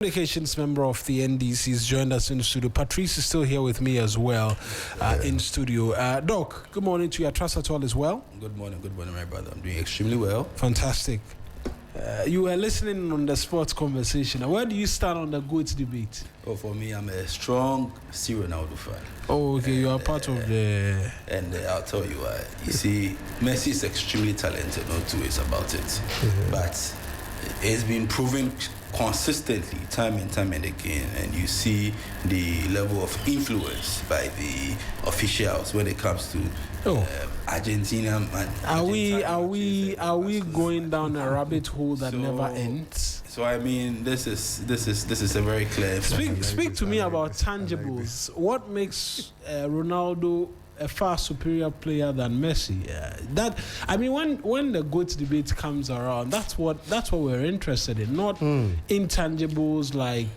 Communications member of the NDC has joined us in studio. Patrice is still here with me as well in studio. Doc, good morning to you. I trust at all as well. Good morning, my brother. I'm doing extremely well. Fantastic. You were listening on the sports conversation. Where do you stand on the GOAT debate? Oh, for me, I'm a strong Ronaldo fan. Oh, okay. You are part of the... And I'll tell you why. You see, Messi is extremely talented, no two ways about it. But it's been proven consistently, time and time and again, and you see the level of influence by the officials when it comes to Argentina. Are we going down a rabbit hole that never ends? So I mean, this is a very clear. Speak to me about tangibles. What makes Ronaldo a far superior player than Messi? When the GOAT debate comes around, that's what we're interested in, not intangibles like.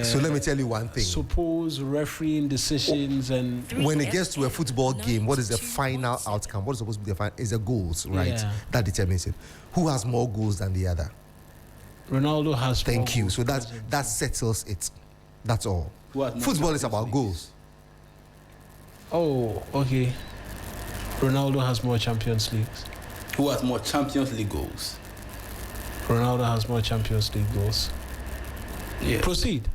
So let me tell you one thing. Suppose refereeing decisions and. When it gets to a football game, what is the final outcome? What is supposed to be the final? Is the goals, right? Yeah. That determines it. Who has more goals than the other? Ronaldo has. Thank you. So that settles it. That's all. Football is about goals. Oh, okay. Ronaldo has more Champions Leagues. Who has more Champions League goals? Ronaldo has more Champions League goals. Yeah. Proceed.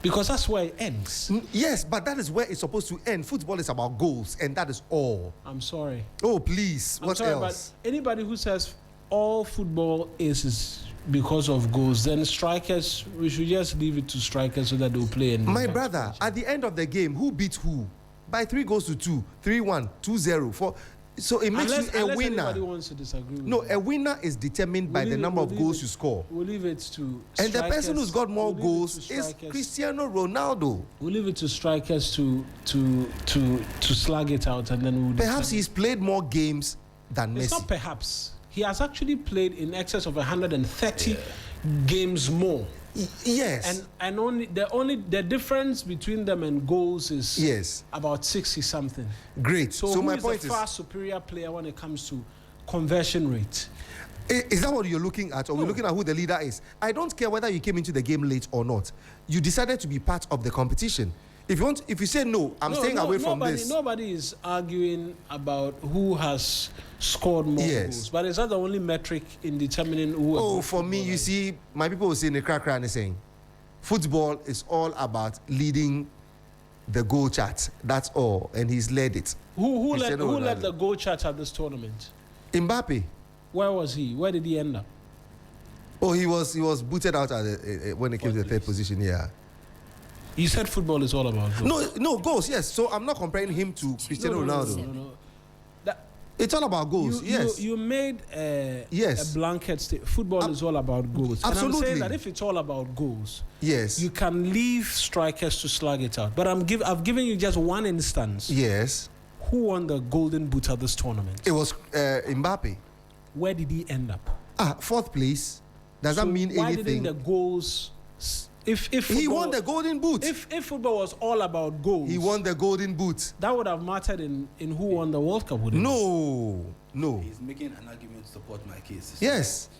Because that's where it ends. Yes, but that is where it's supposed to end. Football is about goals, and that is all. I'm sorry. Oh, please. What else? But anybody who says all football is because of goals, then strikers, we should just leave it to strikers so that they'll play. My brother, at the end of the game, who beat who? By 3-2, 3-1, 2-0, 4. So it makes you a winner. Anybody wants to disagree with no, a winner is determined by the number of goals you score. We'll leave it to strikers. And the person who's got more goals is Cristiano Ronaldo. We'll leave it to strikers to slug it out, and then perhaps he's played more games than Messi. It's not perhaps. He has actually played in excess of 130 games more. Yes. And the difference between them and goals is about 60 something. Great. So my point is far superior player when it comes to conversion rate. Is that what you're looking at? Or we're looking at who the leader is? I don't care whether you came into the game late or not. You decided to be part of the competition. If you say no, I'm staying away from this. Nobody is arguing about who has scored more goals. But is that the only metric in determining who? Oh, for me, you see, my people will say in the crack and saying, football is all about leading the goal chart. That's all, and he's led it. Who led the goal chart at this tournament? Mbappe. Where was he? Where did he end up? Oh, he was booted out when it came to the third position. Yeah. You said football is all about goals. No, goals, yes. So I'm not comparing him to Cristiano Ronaldo. No. It's all about goals, yes. You made a blanket statement. Football is all about goals. Absolutely. And I'm saying that if it's all about goals, you can leave strikers to slug it out. But I've given you just one instance. Yes. Who won the Golden Boot at this tournament? It was Mbappe. Where did he end up? Fourth place. Does that mean anything? Why didn't the goals... If football, he won the Golden Boot. If football was all about goals, he won the Golden Boot. That would have mattered in who won the World Cup, wouldn't it? No. He's making an argument to support my case. Yes.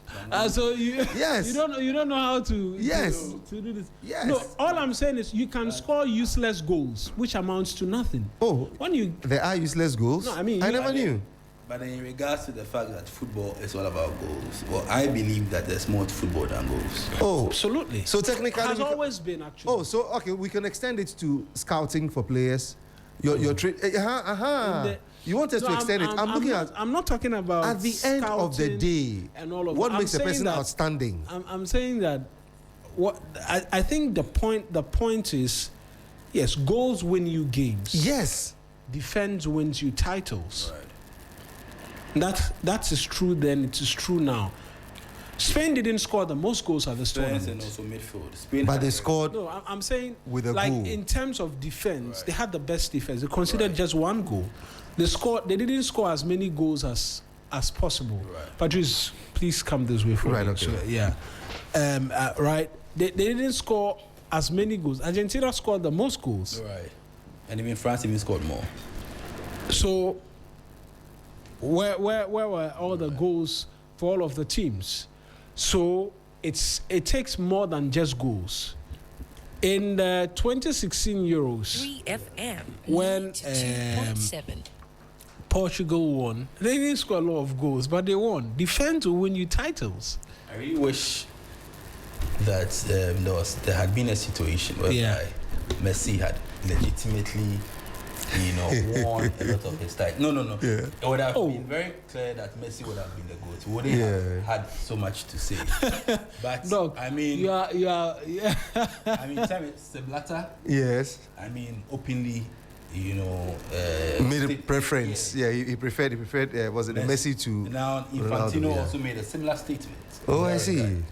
So you don't know how to to do this. Yes. No, all I'm saying is you can score useless goals, which amounts to nothing. Oh, there are useless goals. No, I mean I never knew. But in regards to the fact that football is all about goals, well, I believe that there's more to football than goals. Oh, absolutely. So technically, it has always been actually. Oh, so okay, we can extend it to scouting for players. You want us to extend it? I'm not talking about at the end of the day and all of what makes a person outstanding. I'm saying that I think the point is, yes, goals win you games. Yes, defense wins you titles. Right. That is true then, it is true now. Spain didn't score the most goals at this tournament. And also midfield. But they scored. No, I'm saying with a goal. In terms of defense, they had the best defense. They considered just one goal. They didn't score as many goals as possible. Right. Patrice, please come this way for me. Okay. So, right. They didn't score as many goals. Argentina scored the most goals. Right. And even France scored more. So where were all the goals for all of the teams? So it takes more than just goals. In the 2016 Euros, 3FM when Portugal won, they didn't score a lot of goals, but they won. Defense will win you titles. I really wish that there had been a situation where Messi had legitimately, won a lot of his titles. No. Yeah. It would have been very clear that Messi would have been the GOAT. He wouldn't have had so much to say. But Dog, I mean, you are. I mean, Seblata. Yes. I mean, openly. Made a preference. He preferred. Was it Messi to? Now Infantino also made a similar statement. Oh, I see.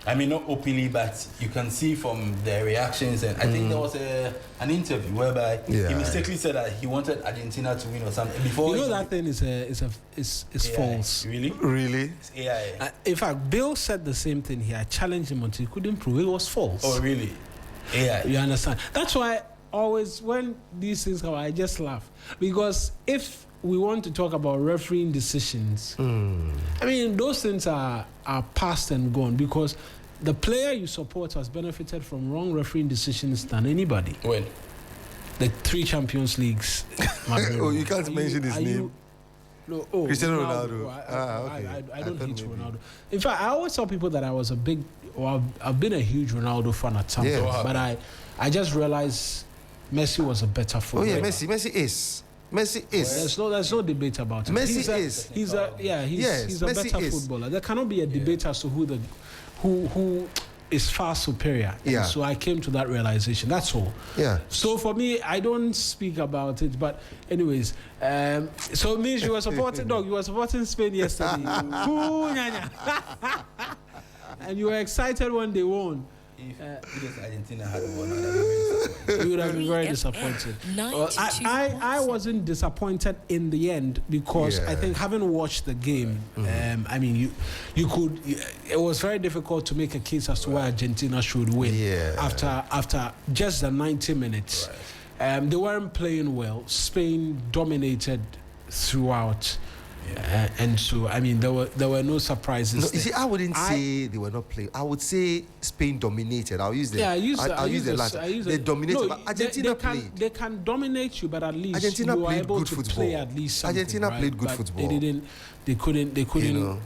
I mean, not openly, but you can see from their reactions. And I think there was an interview whereby he mistakenly said that he wanted Argentina to win or something. Before that thing is false. Really? Really? It's AI. In fact, Bill said the same thing here. I challenged him until he couldn't prove it was false. Oh, really? AI. You understand? That's why always when these things come, I just laugh. Because if we want to talk about refereeing decisions, I mean, those things are past and gone, because the player you support has benefited from wrong refereeing decisions than anybody. When? The 3 Champions Leagues. Oh, you can't mention his name. Cristiano Ronaldo. I don't hate Ronaldo. In fact, I always tell people that I was I've been a huge Ronaldo fan at some point, but I just realized Messi was a better footballer. Oh yeah, Messi is. There's no debate about it. He's a better footballer. There cannot be a debate as to who is far superior. Yeah. So I came to that realization. That's all. Yeah. So for me, I don't speak about it. But anyways, so it means you were supporting You were supporting Spain yesterday. And you were excited when they won. If Argentina had won, you would have been very disappointed. I wasn't disappointed in the end, because I think, having watched the game, I mean, it was very difficult to make a case as to why Argentina should win after just the 90 minutes. They weren't playing well. Spain dominated throughout. And so, I mean, there were no surprises. No, you see, I wouldn't say they were not playing. I would say Spain dominated. I'll use the latter. They dominated, but Argentina played. They can dominate you, but at least Argentina you were played able good to football. play at least something. Argentina played good but football.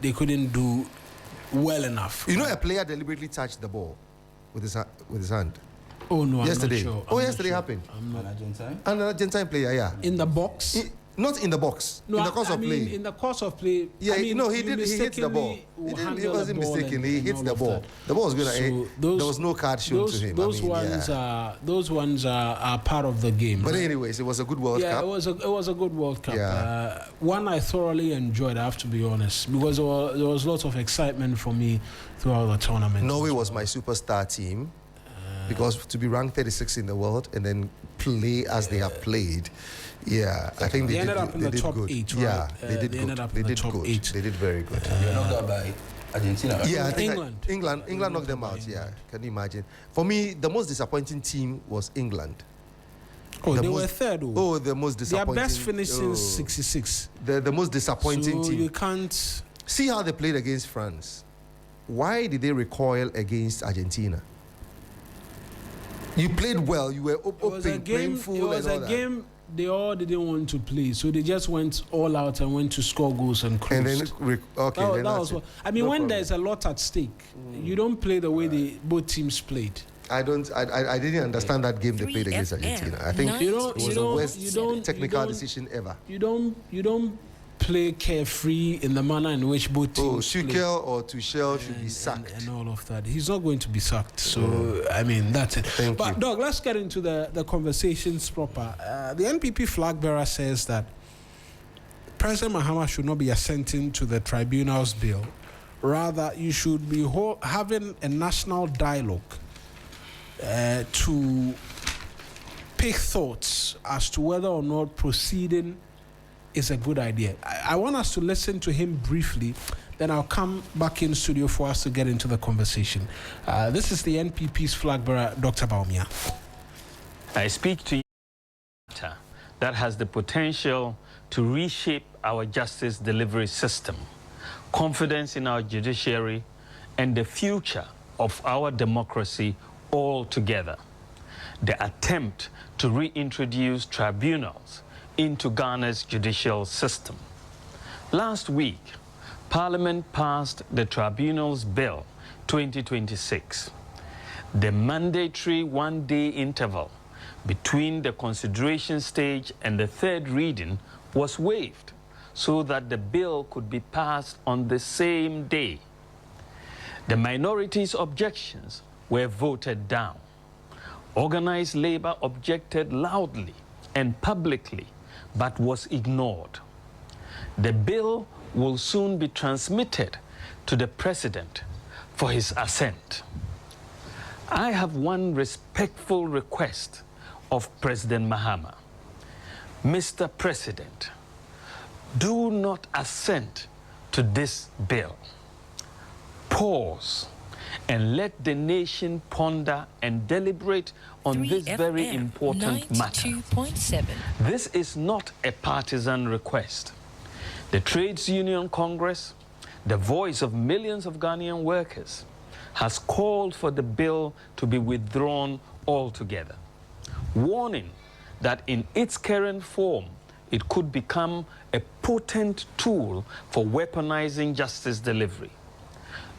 They couldn't do well enough. You know, a player deliberately touched the ball with his hand. Oh no! Yesterday. I'm not sure. Yesterday happened. An Argentine player, in the box. Not in the box. No, in the course of play. In the course of play. Yeah, he hits the ball. He wasn't mistaken. He hits the ball. The ball was going to. There was no card shown to him. Those ones are part of the game. But anyways, it was a good World Cup. Yeah, it was a good World Cup. Yeah. One I thoroughly enjoyed, I have to be honest, because there was lots of excitement for me throughout the tournament. Norway was my superstar team, because to be ranked 36 in the world and then play as they have played. Yeah, I think they ended up in the top good. 8, right? Yeah, they did good. They did good. They did very good. They knocked out by Argentina. Yeah, I think England. England knocked them out. Yeah, can you imagine? For me, the most disappointing team was England. Oh, they were third. Oh, the most disappointing. Their best finish since '66. The most disappointing team. You can't see how they played against France. Why did they recoil against Argentina? You played well. You were open, painful. It was a game they all didn't want to play, so they just went all out and went to score goals and cruised. And then, that was what I mean. When there's a lot at stake, you don't play the way both teams played. I didn't understand that game they played against Argentina. I think it was the worst technical decision ever. You don't play carefree in the manner in which both teams play. Tuchel or Tuchel should be sacked. And all of that. He's not going to be sacked. So, I mean, that's it. Thank you. Doug, let's get into the conversations proper. The NPP flag bearer says that President Mahama should not be assenting to the tribunal's bill. Rather, you should be having a national dialogue to pick thoughts as to whether or not proceeding is a good idea. I want us to listen to him briefly, then I'll come back in studio for us to get into the conversation. This is the NPP's flag bearer, Dr. Bawumia. I speak to you that has the potential to reshape our justice delivery system, confidence in our judiciary, and the future of our democracy altogether. The attempt to reintroduce tribunals into Ghana's judicial system. Last week, Parliament passed the Tribunals Bill 2026. The mandatory one-day interval between the consideration stage and the third reading was waived so that the bill could be passed on the same day. The minority's objections were voted down. Organized labor objected loudly and publicly, but was ignored. The bill will soon be transmitted to the President for his assent. I have one respectful request of President Mahama. Mr. President, do not assent to this bill. Pause and let the nation ponder and deliberate on this very important matter. This is not a partisan request. The Trades Union Congress, the voice of millions of Ghanaian workers, has called for the bill to be withdrawn altogether, warning that in its current form, it could become a potent tool for weaponizing justice delivery.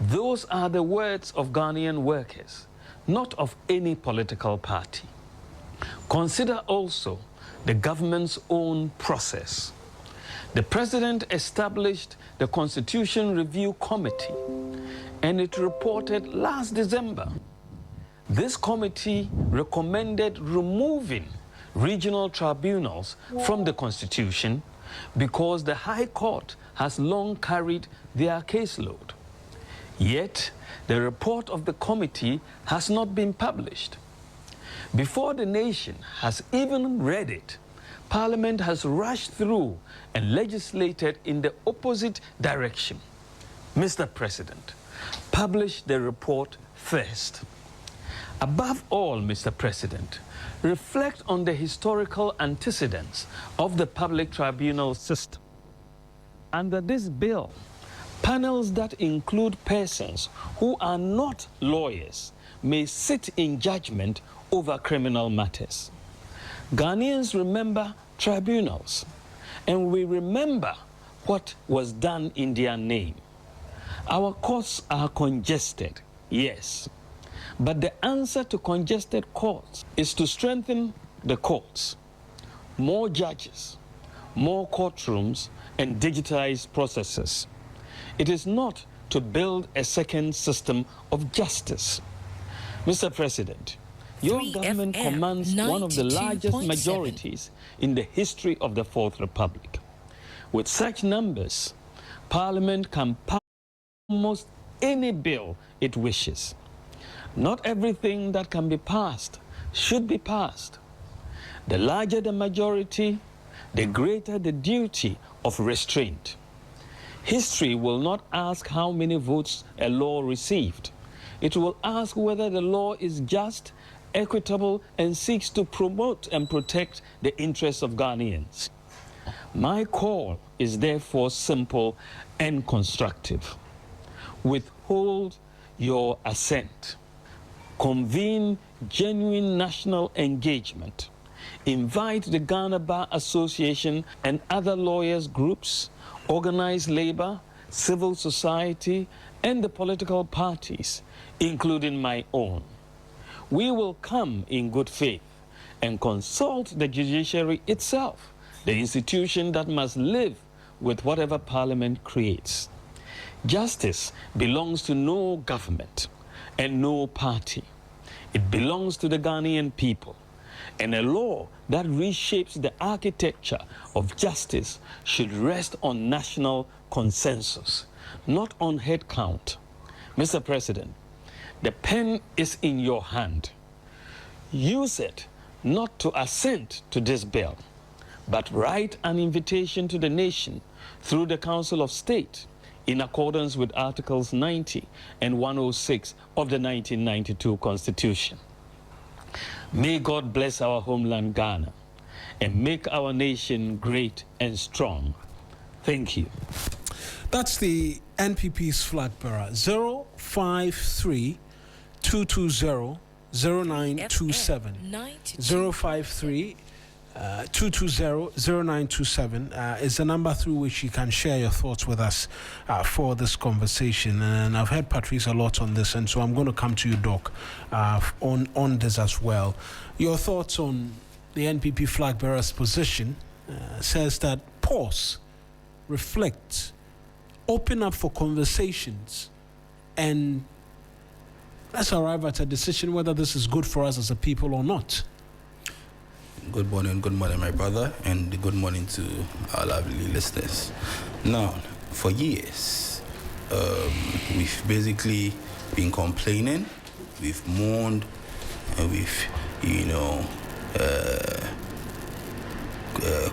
Those are the words of Ghanaian workers, not of any political party. Consider also the government's own process. The President established the Constitution Review Committee, and it reported last December. This committee recommended removing regional tribunals from the Constitution because the High Court has long carried their caseload. Yet, the report of the committee has not been published. Before the nation has even read it, Parliament has rushed through and legislated in the opposite direction. Mr. President, publish the report first. Above all, Mr. President, reflect on the historical antecedents of the public tribunal system. Under this bill, panels that include persons who are not lawyers may sit in judgment over criminal matters. Ghanaians remember tribunals, and we remember what was done in their name. Our courts are congested, yes, but the answer to congested courts is to strengthen the courts, more judges, more courtrooms, and digitized processes. It is not to build a second system of justice. Mr. President, your government commands one of the largest majorities in the history of the Fourth Republic. With such numbers, Parliament can pass almost any bill it wishes. Not everything that can be passed should be passed. The larger the majority, the greater the duty of restraint. History will not ask how many votes a law received. It will ask whether the law is just, equitable, and seeks to promote and protect the interests of Ghanaians. My call is therefore simple and constructive. Withhold your assent. Convene genuine national engagement. Invite the Ghana Bar Association and other lawyers groups, organized labor, civil society, and the political parties, including my own. We will come in good faith and consult the judiciary itself, the institution that must live with whatever Parliament creates. Justice belongs to no government and no party. It belongs to the Ghanaian people. And a law that reshapes the architecture of justice should rest on national consensus, not on head count. Mr. President, the pen is in your hand. Use it not to assent to this bill, but write an invitation to the nation through the Council of State in accordance with Articles 90 and 106 of the 1992 Constitution. May God bless our homeland Ghana and make our nation great and strong. Thank you. That's the NPP's flag bearer, 0 053 220 0927. 053 220-0927 is the number through which you can share your thoughts with us for this conversation. And I've heard Patrice a lot on this, and so I'm going to come to you, Doc, on this as well. Your thoughts on the NPP flag bearer's position says that pause, reflect, open up for conversations, and let's arrive at a decision whether this is good for us as a people or not. Good morning, my brother, and good morning to our lovely listeners. Now, for years, we've basically been complaining, we've mourned, and we've,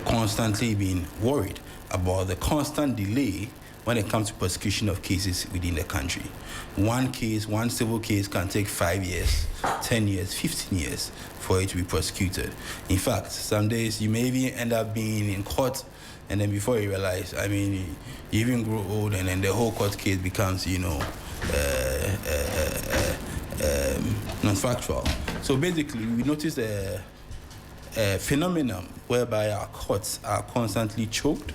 constantly been worried about the constant delay when it comes to prosecution of cases within the country. One civil case can take 5 years, 10 years, 15 years for it to be prosecuted. In fact, some days you may even end up being in court, and then before you realize, you even grow old, and then the whole court case becomes, non-factual. So basically, we noticed a phenomenon whereby our courts are constantly choked.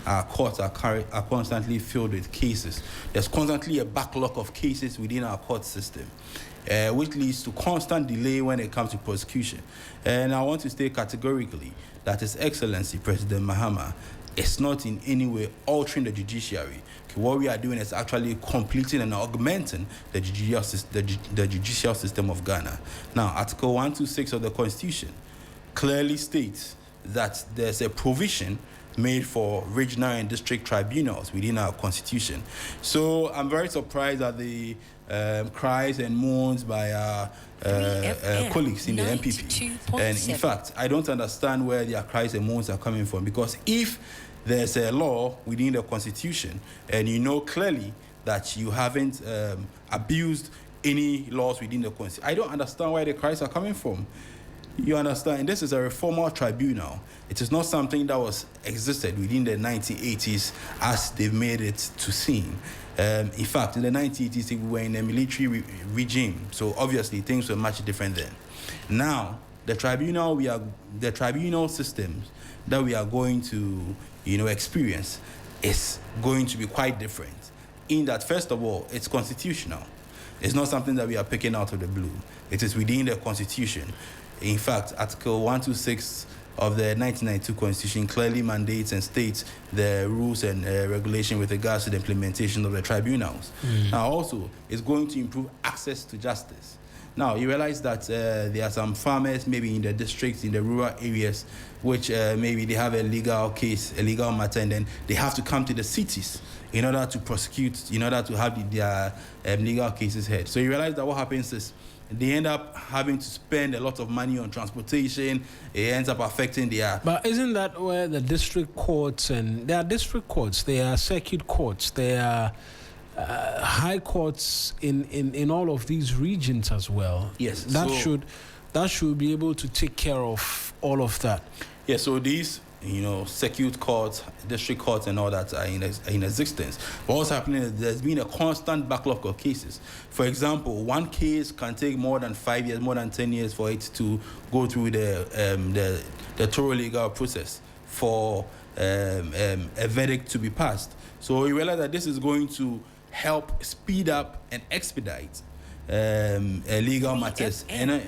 Our courts are constantly filled with cases. There's constantly a backlog of cases within our court system, which leads to constant delay when it comes to prosecution. And I want to state categorically that His Excellency President Mahama is not in any way altering the judiciary. What we are doing is actually completing and augmenting the judicial system of Ghana. Now, Article 126 of the Constitution clearly states that there's a provision made for regional and district tribunals within our constitution. So I'm very surprised at the cries and moans by our colleagues in the NPP. And in fact, I don't understand where their cries and moans are coming from, because if there's a law within the constitution and you know clearly that you haven't abused any laws within the constitution, I don't understand where the cries are coming from. You understand? This is a reformer tribunal. It is not something that was existed within the 1980s as they've made it to seem. In fact, in the 1980s, we were in a military regime, so obviously things were much different then. Now, the tribunal systems that we are going to, experience is going to be quite different. In that, first of all, it's constitutional. It's not something that we are picking out of the blue. It is within the Constitution. In fact, Article 126 of the 1992 Constitution clearly mandates and states the rules and regulation with regards to the implementation of the tribunals. Now, also, it's going to improve access to justice. Now, you realize that there are some farmers, maybe in the districts, in the rural areas, which maybe they have a legal case, a legal matter, and then they have to come to the cities in order to prosecute, in order to have their legal cases heard. So you realize that what happens is they end up having to spend a lot of money on transportation. It ends up affecting their... But isn't that where the district courts, and there are district courts, there are circuit courts, there are high courts in all of these regions as well? Yes. That should be able to take care of all of that. Yeah, so these circuit courts, district courts, and all that are in existence. But what's happening is there's been a constant backlog of cases. For example, one case can take more than 5 years, more than 10 years for it to go through the thorough legal process for a verdict to be passed. So you realize that this is going to help speed up and expedite legal matters, and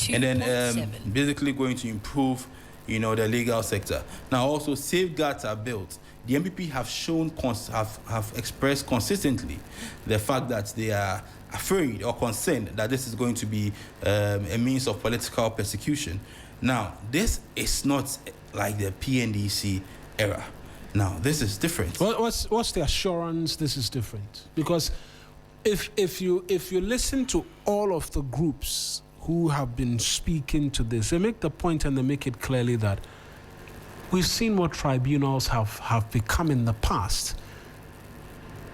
then basically going to improve the legal sector. Now, also, safeguards are built. The MPP have expressed consistently the fact that they are afraid or concerned that this is going to be a means of political persecution. Now, this is not like the PNDC era. Now, this is different. What's the assurance this is different? Because if you listen to all of the groups who have been speaking to this, they make the point and they make it clearly that we've seen what tribunals have become in the past.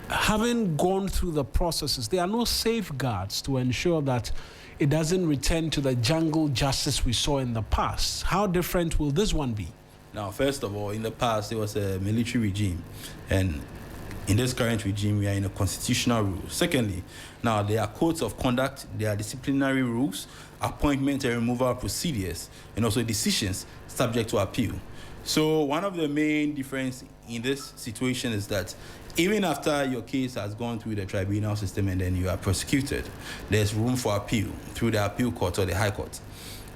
Having gone through the processes, there are no safeguards to ensure that it doesn't return to the jungle justice we saw in the past. How different will this one be? Now, first of all, in the past, there was a military regime, and in this current regime, we are in a constitutional rule. Secondly, now there are codes of conduct, there are disciplinary rules, appointment and removal procedures, and also decisions subject to appeal. So one of the main differences in this situation is that even after your case has gone through the tribunal system and then you are prosecuted, there's room for appeal through the appeal court or the high court.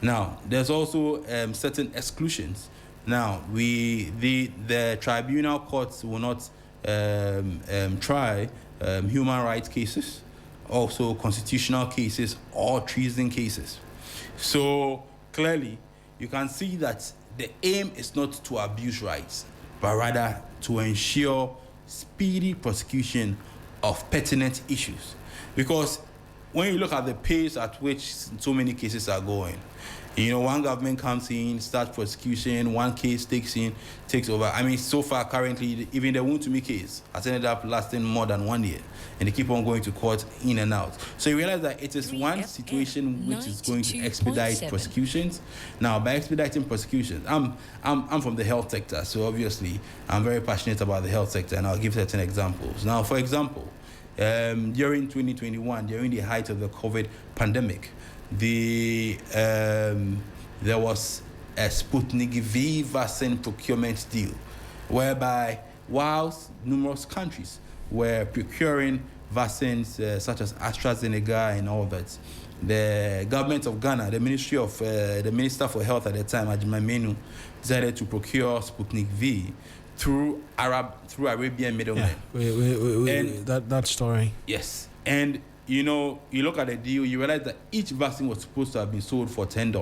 Now, there's also certain exclusions. Now, the tribunal courts will not try human rights cases, also constitutional cases or treason cases. So clearly, you can see that the aim is not to abuse rights, but rather to ensure speedy prosecution of pertinent issues. Because when you look at the pace at which so many cases are going, one government comes in, starts prosecution, one case takes over. I mean, so far currently, even the Wontumi case has ended up lasting more than 1 year, and they keep on going to court in and out. So you realize that it is one situation which is going to expedite prosecutions. Now, by expediting prosecutions, I'm from the health sector, so obviously I'm very passionate about the health sector, and I'll give certain examples. Now, for example, during 2021, during the height of the COVID pandemic, there was a Sputnik V vaccine procurement deal, whereby whilst numerous countries were procuring vaccines such as AstraZeneca and all that, the government of Ghana, the Minister for Health at the time, Ajima Menu, decided to procure Sputnik V through Arabian middlemen. Yeah, that story. Yes, and you look at the deal, you realize that each vaccine was supposed to have been sold for $10,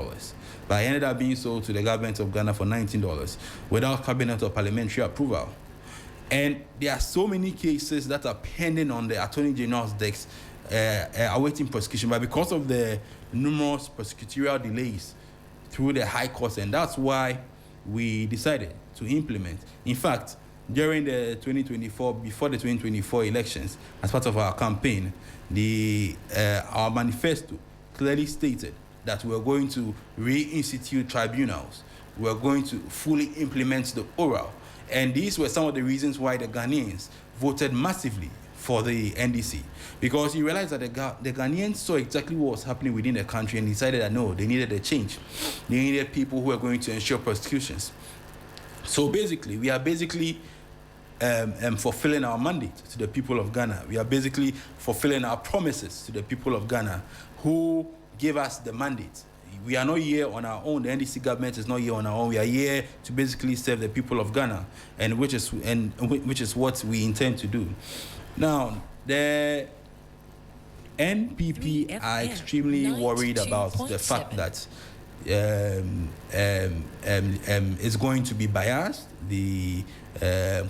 but it ended up being sold to the government of Ghana for $19 without cabinet or parliamentary approval. And there are so many cases that are pending on the Attorney General's desk, awaiting prosecution, but because of the numerous prosecutorial delays through the high courts, and that's why we decided to implement. In fact, during the 2024, before the 2024 elections, as part of our campaign, our manifesto clearly stated that we're going to reinstitute tribunals. We're going to fully implement the oral. And these were some of the reasons why the Ghanaians voted massively for the NDC. Because you realize that the Ghanaians saw exactly what was happening within the country and decided that no, they needed a change. They needed people who were going to ensure prosecutions. So basically, we are fulfilling our mandate to the people of Ghana. We are basically fulfilling our promises to the people of Ghana who gave us the mandate. We are not here on our own. The NDC government is not here on our own. We are here to basically serve the people of Ghana, and which is what we intend to do. Now, the NPP are extremely worried about the fact that it's going to be biased. The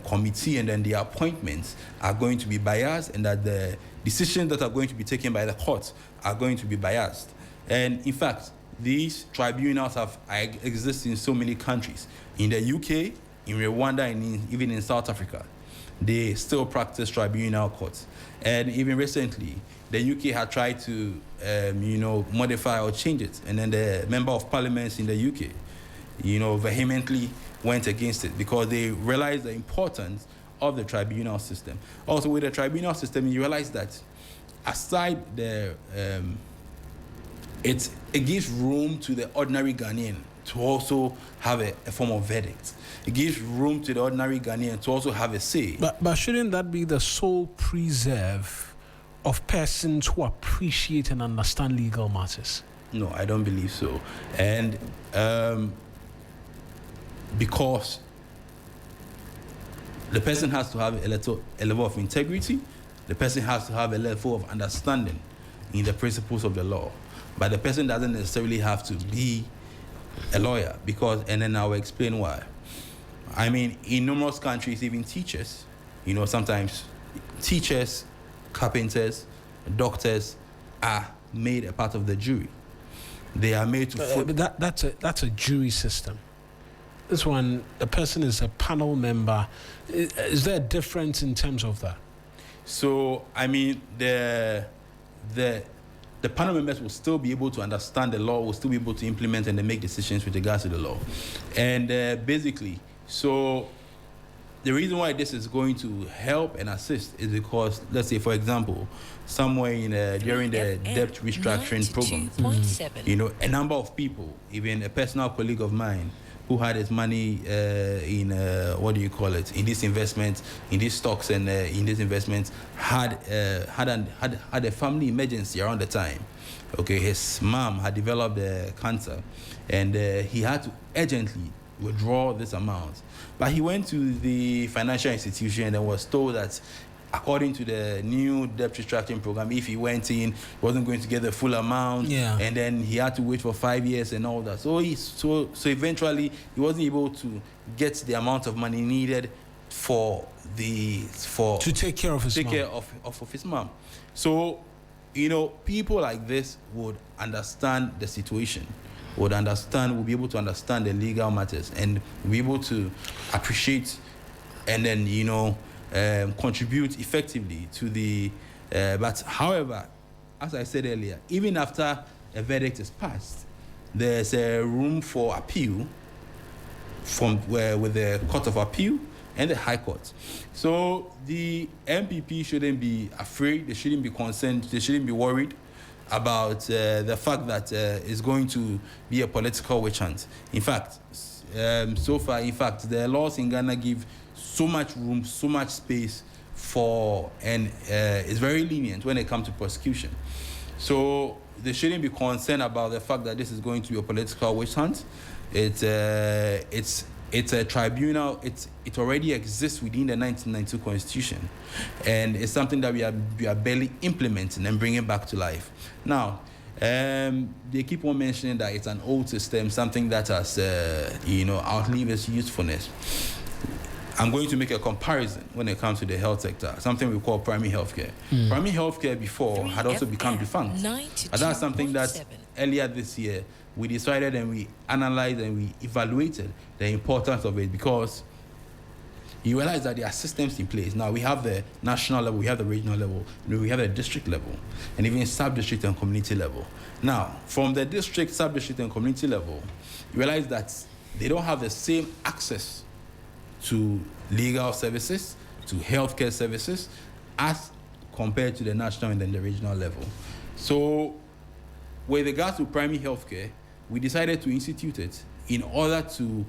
committee and then the appointments are going to be biased, and that the decisions that are going to be taken by the courts are going to be biased. And in fact, these tribunals exist in so many countries. In the UK, in Rwanda, and even in South Africa, they still practice tribunal courts. And even recently, the UK had tried to, modify or change it. And then the member of parliament in the UK, vehemently went against it because they realized the importance of the tribunal system. Also, with the tribunal system, you realize that aside it gives room to the ordinary Ghanaian to also have a form of verdict. It gives room to the ordinary Ghanaian to also have a say. But shouldn't that be the sole preserve of persons who appreciate and understand legal matters? No, I don't believe so. And because the person has to have a level of integrity, the person has to have a level of understanding in the principles of the law. But the person doesn't necessarily have to be a lawyer, and then I'll explain why. I mean, in numerous countries, even teachers, sometimes teachers, carpenters, doctors are made a part of the jury. They are made to... But that's a jury system. This one, the person is a panel member. Is there a difference in terms of that? So, I mean, the panel members will still be able to understand the law, will still be able to implement and make decisions with regards to the law. And basically, so the reason why this is going to help and assist is because, let's say, for example, somewhere in during the debt restructuring program, you know, a number of people, even a personal colleague of mine, who had his money in in this investment, in these stocks and in these investments, had a family emergency around the time. Okay, his mom had developed cancer, and he had to urgently withdraw this amount. But he went to the financial institution and was told that, according to the new debt restructuring program, if he went in, he wasn't going to get the full amount, and then he had to wait for 5 years and all that. So eventually he wasn't able to get the amount of money needed to take care of his mom. So, you know, people like this would understand the situation, would be able to understand the legal matters, and be able to appreciate and then, you know, contribute effectively to the but however, as I said earlier, even after a verdict is passed, there's a room for appeal with the Court of Appeal and the High Court. So the MPP shouldn't be afraid, they shouldn't be concerned, they shouldn't be worried about the fact that it's going to be a political witch hunt. In fact, so far, the laws in Ghana give so much room, so much space and it's very lenient when it comes to prosecution. So they shouldn't be concerned about the fact that this is going to be a political witch hunt. It's a tribunal. It already exists within the 1992 Constitution, and it's something that we are barely implementing and bringing back to life. Now, they keep on mentioning that it's an old system, something that has outlived its usefulness. I'm going to make a comparison when it comes to the health sector, something we call primary healthcare. Primary healthcare before had also become defunct. And that's something that earlier this year we decided and we analyzed and we evaluated the importance of it, because you realize that there are systems in place. Now we have the national level, we have the regional level, we have the district level, and even sub-district and community level. Now, from the district, sub-district and community level, you realize that they don't have the same access to legal services, to healthcare services, as compared to the national and then the regional level. So, with regards to primary healthcare, we decided to institute it in order to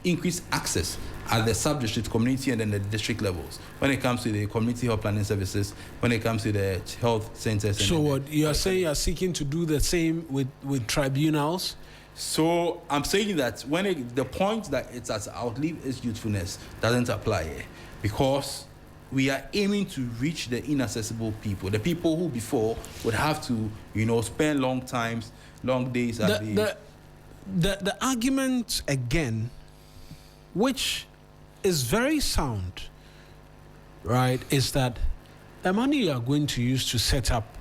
increase access at the sub-district, community, and then the district levels. When it comes to the community health planning services, when it comes to the health centers. So what you are saying, you are seeking to do the same with tribunals? So I'm saying that the point that it has outlived its usefulness doesn't apply here, because we are aiming to reach the inaccessible people, the people who before would have to, spend long days at the argument again, which is very sound, right, is that the money you are going to use to set up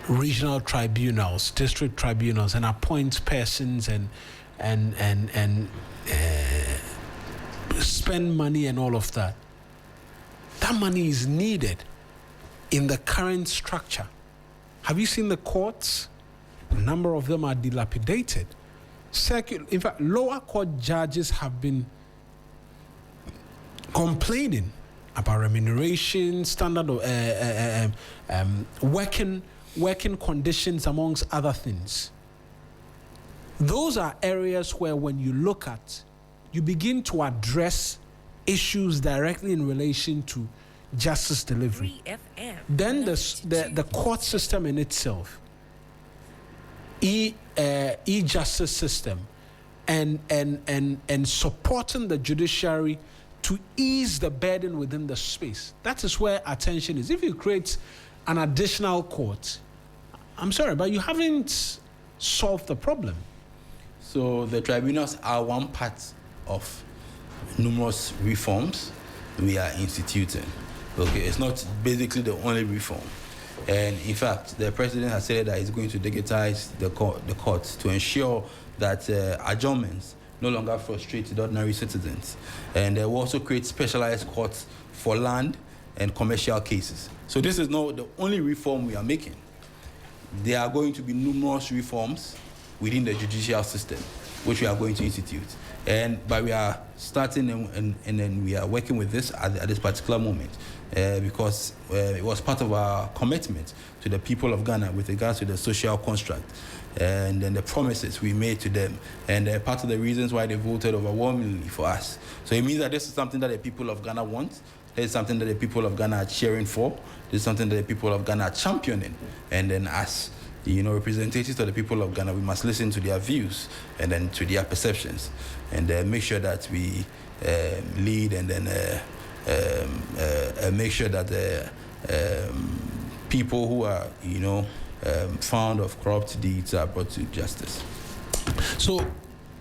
regional tribunals, district tribunals, and appoint persons and spend money and all of that, that money is needed in the current structure. Have you seen the courts? A number of them are dilapidated. In fact, lower court judges have been complaining about remuneration, standard of working conditions, amongst other things. Those are areas where, when you look at, you begin to address issues directly in relation to justice delivery. 3FM, then the court system in itself, e-justice system, and supporting the judiciary to ease the burden within the space. That is where attention is. If you create an additional court, I'm sorry, but you haven't solved the problem. So the tribunals are one part of numerous reforms we are instituting. Okay, it's not basically the only reform. And in fact, the president has said that he's going to digitize the courts to ensure that adjournments no longer frustrate the ordinary citizens. And we'll also create specialized courts for land and commercial cases. So this is not the only reform we are making. There are going to be numerous reforms within the judicial system. which we are going to institute. But we are starting and then we are working with this at this particular moment because it was part of our commitment to the people of Ghana with regards to the social construct and then the promises we made to them, and part of the reasons why they voted overwhelmingly for us. So it means that this is something that the people of Ghana want. It's something that the people of Ghana are cheering for. This is something that the people of Ghana are championing. And then as representatives of the people of Ghana, we must listen to their views and then to their perceptions, and make sure that we lead and then make sure that the people who are, found of corrupt deeds are brought to justice. So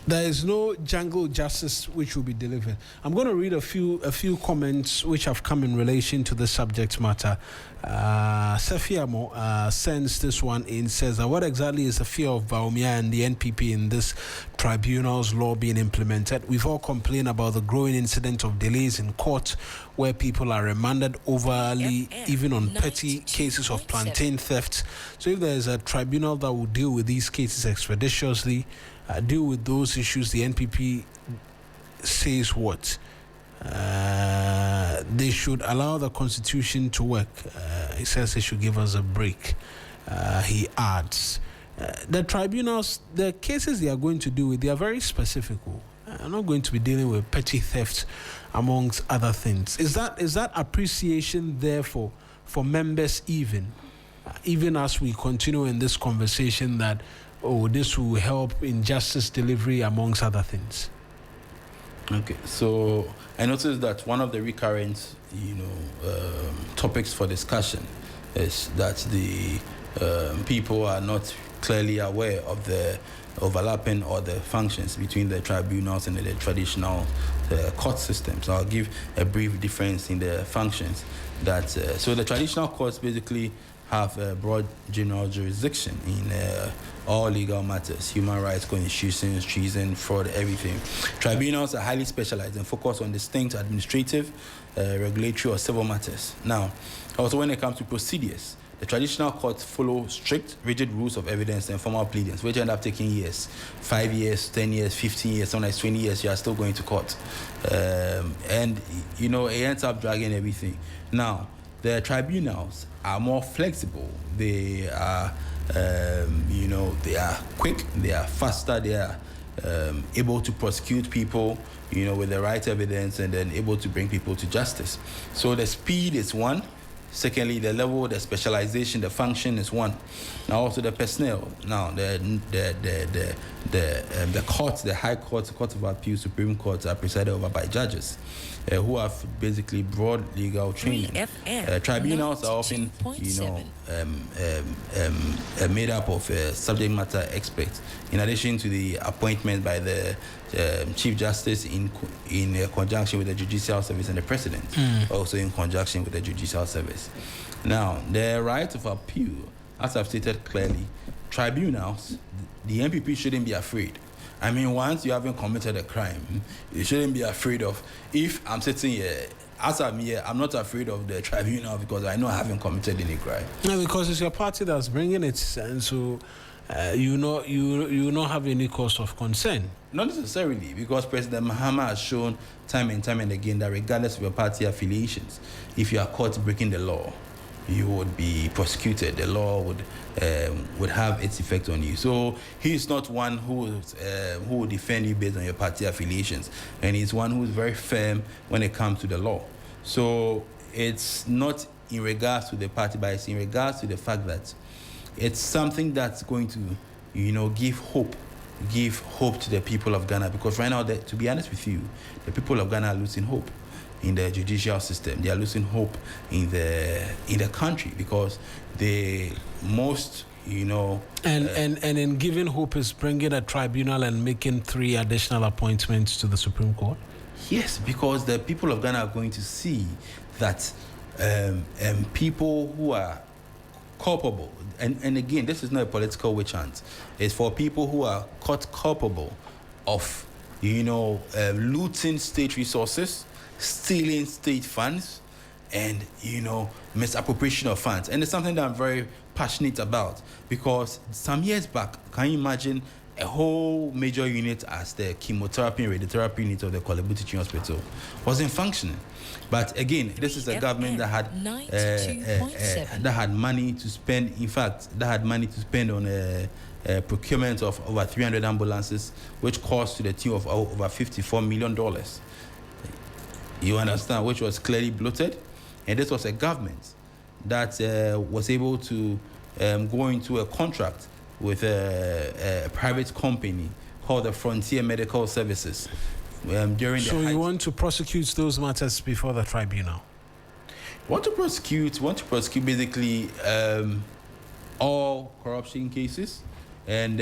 there is no jungle justice which will be delivered. I'm going to read a few comments which have come in relation to the subject matter. Sefiamo sends this one in, says that what exactly is the fear of Bawumia and the NPP in this tribunal's law being implemented? We've all complained about the growing incident of delays in court where people are remanded overly, even on petty cases of plantain theft. So if there is a tribunal that will deal with these cases expeditiously, deal with those issues, the NPP says what? They should allow the constitution to work. He says they should give us a break. He adds, the tribunals, the cases they are going to deal with, they are very specific. I'm not going to be dealing with petty theft amongst other things. Is that appreciation there for members even as we continue in this conversation that this will help in justice delivery amongst other things? Okay, so I noticed that one of the recurrent, topics for discussion is that the people are not clearly aware of the overlapping or the functions between the tribunals and the traditional court systems. So I'll give a brief difference in the functions. So the traditional courts basically have a broad general jurisdiction in all legal matters, human rights, constitutions, treason, fraud, everything. Tribunals are highly specialized and focus on distinct administrative, regulatory, or civil matters. Now, also when it comes to procedures, the traditional courts follow strict, rigid rules of evidence and formal pleadings, which end up taking years, 5 years, 10 years, 15 years, sometimes 20 years, you are still going to court. And it ends up dragging everything. Now, the tribunals are more flexible. They are, they are quick, they are faster, they are able to prosecute people, with the right evidence, and then able to bring people to justice. So the speed is one. Secondly, the level, the specialization, the function is one. Now also the personnel. Now the courts, the High Court, Court of Appeal, Supreme Court are presided over by judges who have basically broad legal training. Tribunals are often, made up of subject matter experts. In addition to the appointment by the Chief Justice in conjunction with the Judicial Service and the President, also in conjunction with the Judicial Service. Now, the right of appeal, as I've stated clearly, tribunals, the NPP shouldn't be afraid. I mean, once you haven't committed a crime, you shouldn't be afraid of. If I'm sitting here, as I'm here, I'm not afraid of the tribunal because I know I haven't committed any crime. No, because it's your party that's bringing it, and so you not have any cause of concern. Not necessarily, because President Mahama has shown time and time and again that regardless of your party affiliations, if you are caught breaking the law, you would be prosecuted. The law would have its effect on you. So he is not one who will defend you based on your party affiliations, and he's one who is very firm when it comes to the law. So it's not in regards to the party, but it's in regards to the fact that it's something that's going to, give hope to the people of Ghana. Because right now, to be honest with you, the people of Ghana are losing hope in the judicial system. They are losing hope in the country because and in giving hope is bringing a tribunal and making 3 additional appointments to the Supreme Court. Yes, because the people of Ghana are going to see that people who are culpable, and again, this is not a political witch hunt. It's for people who are caught culpable of, looting state resources, stealing state funds, and misappropriation of funds. And it's something that I'm very passionate about, because some years back, can you imagine a whole major unit as the chemotherapy and radiotherapy unit of the Korle Bu Teaching Hospital wasn't functioning. But again, this is a government that had money to spend. In fact, that had money to spend on a procurement of over 300 ambulances, which cost to the tune of over $54 million. You understand, which was clearly bloated. And this was a government that was able to go into a contract with a private company called the Frontier Medical Services. So you want to prosecute those matters before the tribunal? Want to prosecute basically all corruption cases, and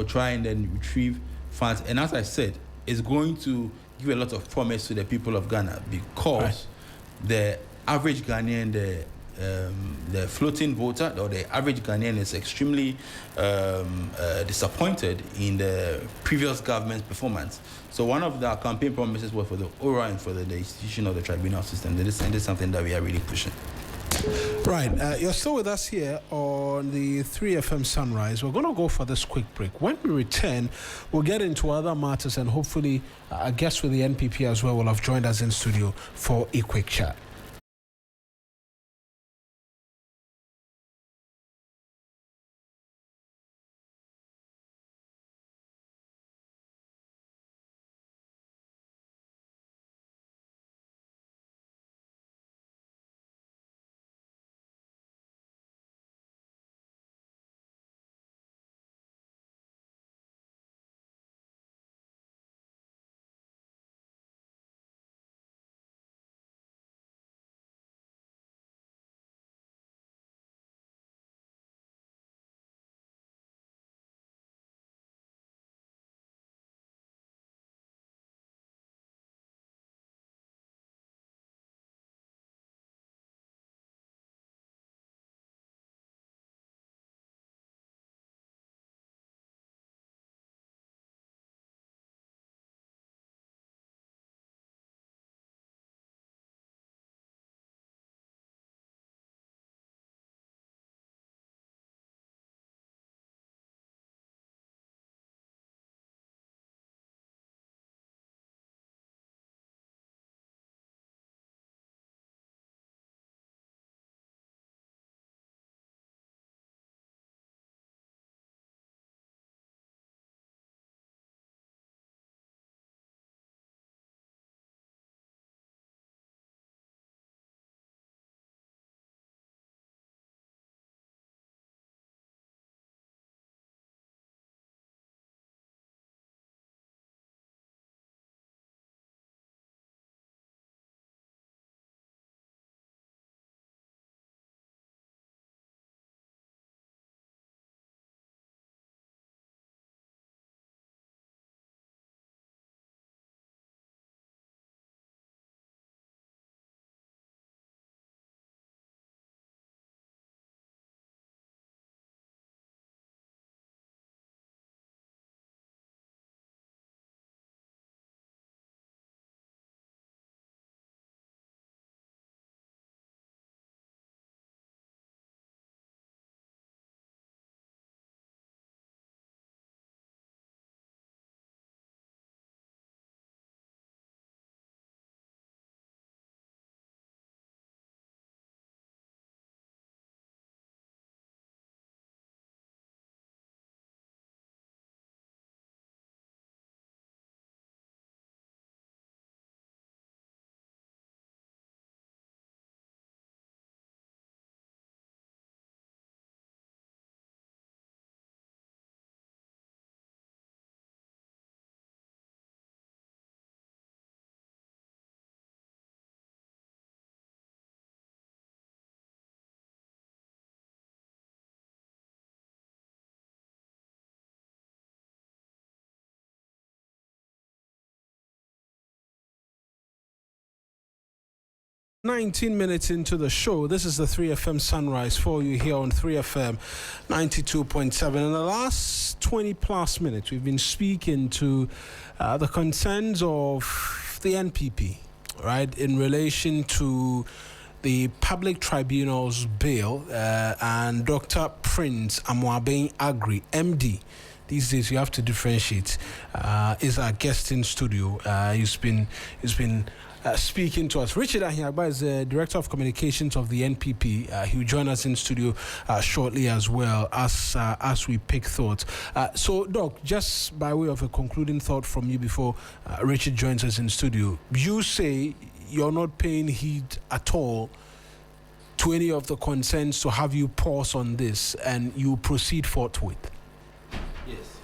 try and then retrieve funds. And as I said, it's going to give a lot of promise to the people of Ghana, because the average Ghanaian, the floating voter or the average Ghanaian is extremely disappointed in the previous government's performance. So one of the campaign promises was for the ORA and for the institution of the tribunal system. This is something that we are really pushing. Right. You're still with us here on the 3FM Sunrise. We're going to go for this quick break. When we return, we'll get into other matters, and hopefully a guest with the NPP as well will have joined us in studio for a quick chat. "19 minutes into the show. This is the 3FM Sunrise for you here on 3FM 92.7. In the last 20 plus minutes, we've been speaking to the concerns of the NPP, right, in relation to the Public Tribunal's bill and Dr. Prince Amoaben Agri, MD, these days you have to differentiate, is our guest in studio. He's been speaking to us. Richard Ahiagba is the Director of Communications of the NPP. He will join us in studio shortly as well as we pick thoughts. So, Doc, just by way of a concluding thought from you before Richard joins us in studio, you say you're not paying heed at all to any of the concerns to have you pause on this and you proceed forthwith. Yes.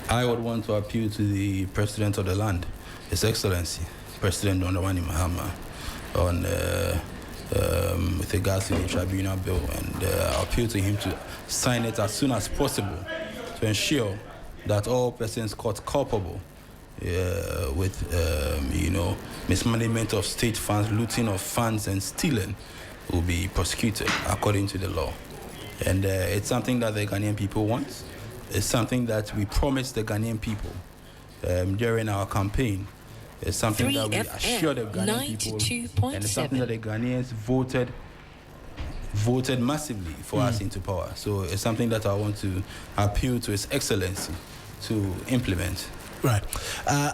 I would want to appeal to the President of the land, His Excellency, President Abdul-Wahab with regards to the tribunal bill, and appeal to him to sign it as soon as possible to ensure that all persons caught culpable with mismanagement of state funds, looting of funds, and stealing will be prosecuted according to the law. And it's something that the Ghanaian people want. It's something that we promised the Ghanaian people during our campaign. It's something that we assured the Ghanaian people, and it's something that the Ghanaians voted massively for us into power. So it's something that I want to appeal to His Excellency to implement. Right.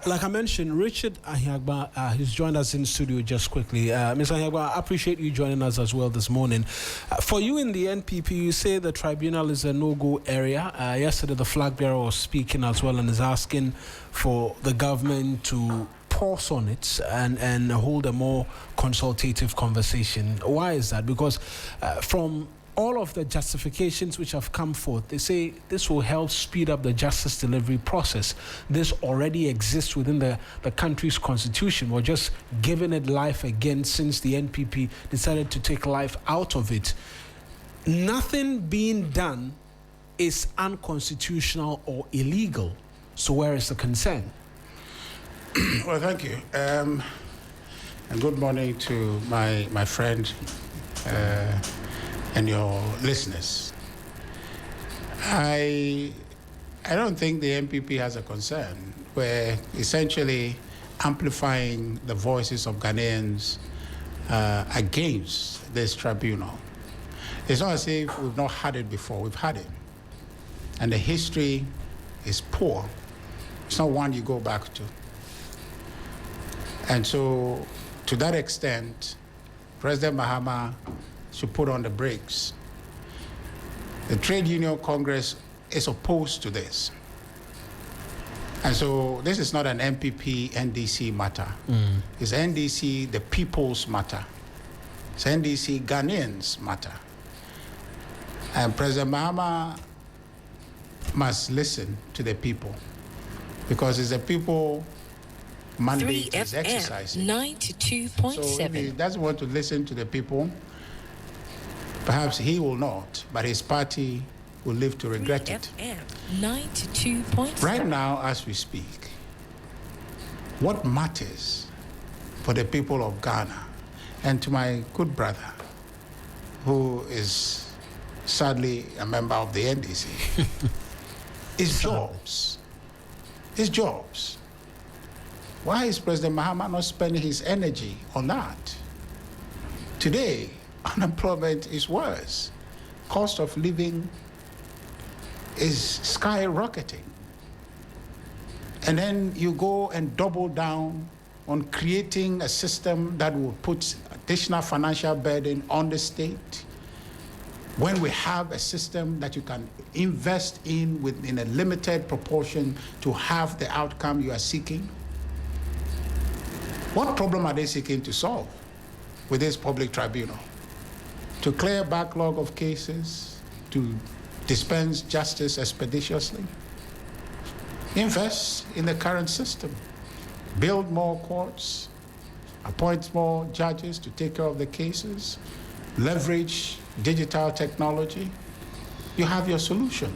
Like I mentioned, Richard Ahiagba, he's joined us in studio just quickly. Mr. Ahiagba, I appreciate you joining us as well this morning. For you in the NPP, you say the tribunal is a no-go area. Yesterday, the flag bearer was speaking as well and is asking for the government to pause on it and hold a more consultative conversation. Why is that? Because from all of the justifications which have come forth, they say this will help speed up the justice delivery process. This already exists within the country's constitution. We're just giving it life again since the NPP decided to take life out of it. Nothing being done is unconstitutional or illegal. So where is the concern? Well, thank you. And good morning to my friend and your listeners. I don't think the NPP has a concern. We're essentially amplifying the voices of Ghanaians against this tribunal. It's not as if we've not had it before. We've had it. And the history is poor. It's not one you go back to. And so, to that extent, President Mahama should put on the brakes. The Trade Union Congress is opposed to this. And so this is not an NPP, NDC matter. It's NDC, the people's matter. It's NDC, Ghanaians matter. And President Mahama must listen to the people, because it's the people mandate is exercising. 92.7. So if he doesn't want to listen to the people, perhaps he will not, but his party will live to regret it. 92.7. Right now, as we speak, what matters for the people of Ghana, and to my good brother, who is sadly a member of the NDC, is jobs. Is jobs. Why is President Mahama not spending his energy on that? Today, unemployment is worse. Cost of living is skyrocketing. And then you go and double down on creating a system that will put additional financial burden on the state, when we have a system that you can invest in within a limited proportion to have the outcome you are seeking. What problem are they seeking to solve with this public tribunal? To clear backlog of cases, to dispense justice expeditiously? Invest in the current system, build more courts, appoint more judges to take care of the cases, leverage digital technology. You have your solution.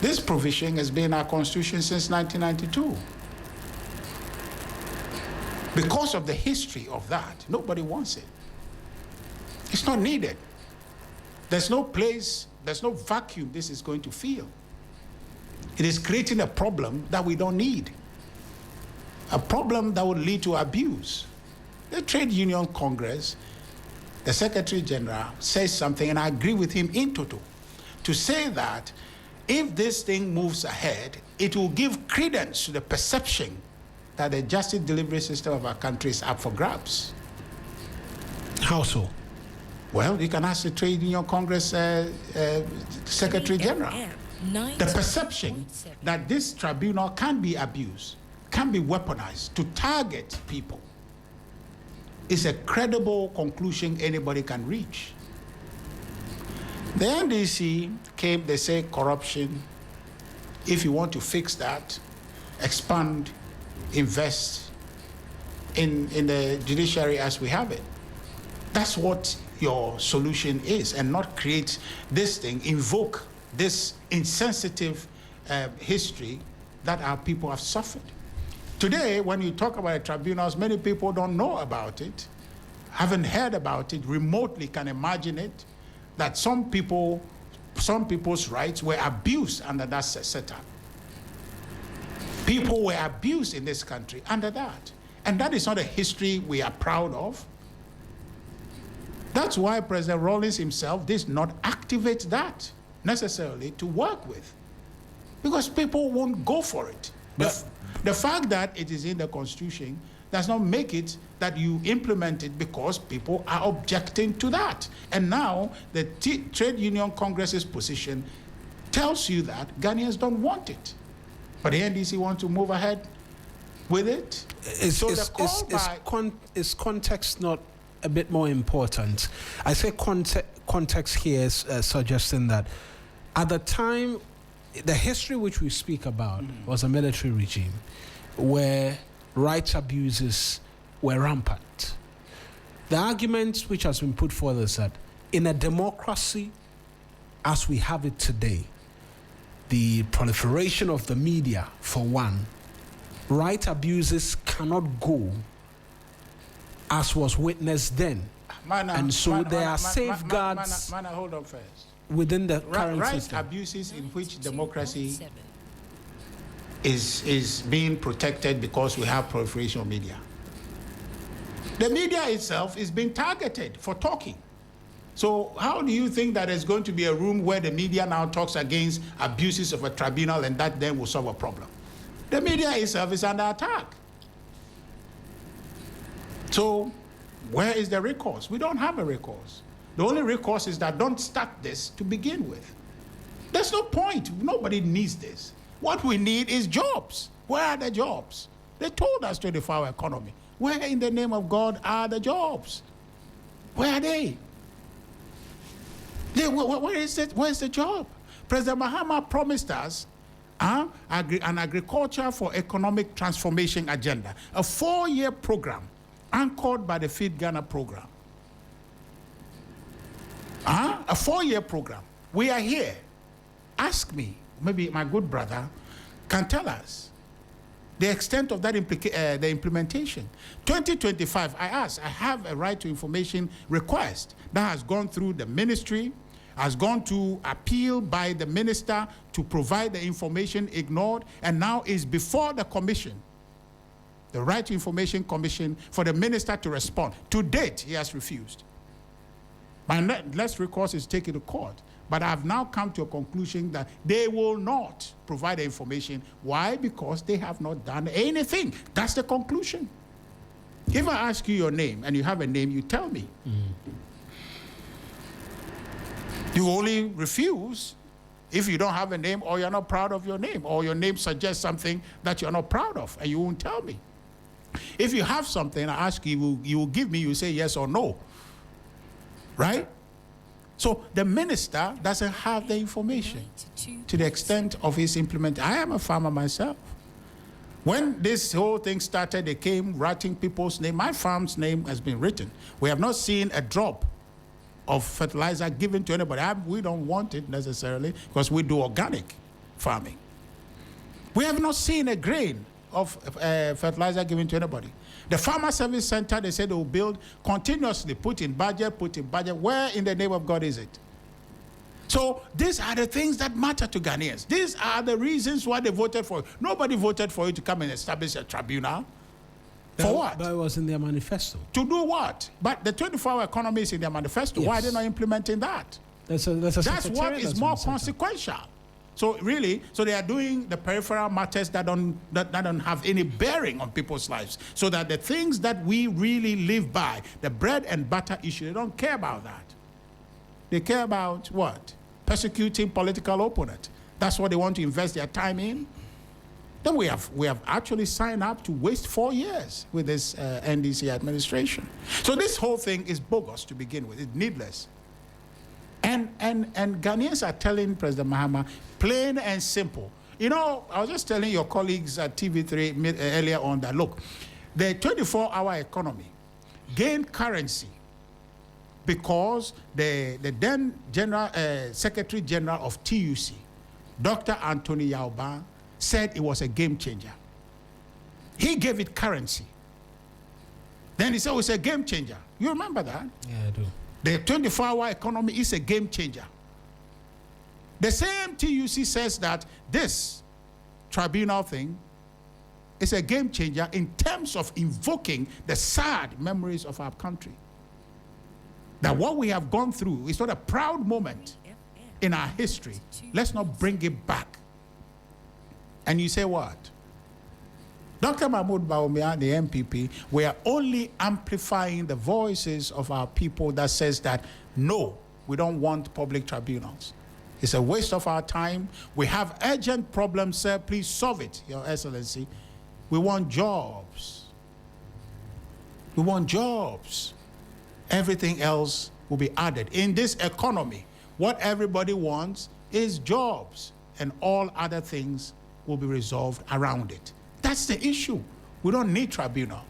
This provision has been in our constitution since 1992. Because of the history of that, nobody wants it. It's not needed. There's no place, there's no vacuum this is going to fill. It is creating a problem that we don't need. A problem that would lead to abuse. The Trade Union Congress, the Secretary General says something, and I agree with him in toto, to say that if this thing moves ahead, it will give credence to the perception that the justice delivery system of our country is up for grabs. How so? Well, you can ask the Trade Union Congress Secretary General. The perception that this tribunal can be abused, can be weaponized to target people, is a credible conclusion anybody can reach. The NDC came, they say corruption. If you want to fix that, expand, invest in the judiciary as we have it. That's what your solution is, and not create this thing, invoke this insensitive history that our people have suffered. Today, when you talk about tribunals, many people don't know about it, haven't heard about it, remotely can imagine it, that some people's rights were abused under that setup. People were abused in this country under that. And that is not a history we are proud of. That's why President Rawlings himself did not activate that necessarily to work with, because people won't go for it. The fact that it is in the Constitution does not make it that you implement it because people are objecting to that. And now the Trade Union Congress's position tells you that Ghanaians don't want it. But the NDC wants to move ahead with it. Is context not a bit more important? I say context here is suggesting that at the time, the history which we speak about was a military regime where rights abuses were rampant. The argument which has been put forward is that in a democracy as we have it today, the proliferation of the media, for one, right abuses cannot go as was witnessed then. There are safeguards hold on first. Within the current right system. Abuses in which democracy is being protected because we have proliferation of media. The media itself is being targeted for talking. So how do you think that there's going to be a room where the media now talks against abuses of a tribunal and that then will solve a problem? The media itself is under attack. So where is the recourse? We don't have a recourse. The only recourse is that don't start this to begin with. There's no point. Nobody needs this. What we need is jobs. Where are the jobs? They told us 24-hour economy. Where in the name of God are the jobs? Where are they? Where is it? Where is the job? President Mahama promised us an agriculture for economic transformation agenda, a 4-year program anchored by the Feed Ghana program. A 4-year program. We are here. Ask me, maybe my good brother can tell us the extent of that the implementation. 2025, I have a right to information request that has gone through the ministry, has gone to appeal by the minister to provide the information ignored, and now is before the commission, the Right to Information Commission, for the minister to respond. To date, he has refused. My next recourse is taken to court. But I've now come to a conclusion that they will not provide the information. Why? Because they have not done anything. That's the conclusion. If I ask you your name and you have a name, you tell me. You only refuse if you don't have a name or you're not proud of your name, or your name suggests something that you're not proud of and you won't tell me. If you have something, I ask you, you will give me, you say yes or no. Right? So the minister doesn't have the information to the extent of his implementation. I am a farmer myself. When this whole thing started, they came writing people's name. My farm's name has been written. We have not seen a drop of fertilizer given to anybody. We don't want it necessarily because we do organic farming. We have not seen a grain of fertilizer given to anybody. The Farmer Service Center, they said they will build continuously, put in budget. Where in the name of God is it? So these are the things that matter to Ghanaians. These are the reasons why they voted for it. Nobody voted for you to come and establish a tribunal. For what? That was in their manifesto. To do what? But the 24-hour economy is in their manifesto. Yes. Why are they not implementing that? That's what is more consequential. So really, they are doing the peripheral matters that don't have any bearing on people's lives. So that the things that we really live by, the bread and butter issue, they don't care about that. They care about what? Persecuting political opponent. That's what they want to invest their time in. Then we have actually signed up to waste 4 years with this NDC administration. So this whole thing is bogus to begin with. It's needless. And Ghanaians are telling President Mahama, plain and simple. You know, I was just telling your colleagues at TV3 earlier on that, look, the 24-hour economy gained currency because the then Secretary General of TUC, Dr. Anthony Yauba, said it was a game changer. He gave it currency. Then he said it was a game changer. You remember that? Yeah, I do. The 24-hour economy is a game changer. The same TUC says that this tribunal thing is a game changer in terms of invoking the sad memories of our country. That what we have gone through is not a proud moment in our history. Let's not bring it back. And you say what? Dr. Mahmoud Bawumia, the MPP, we are only amplifying the voices of our people that says that, no, we don't want public tribunals. It's a waste of our time. We have urgent problems, sir. Please solve it, Your Excellency. We want jobs. We want jobs. Everything else will be added. In this economy, what everybody wants is jobs, and all other things will be resolved around it. That's the issue. We don't need tribunal.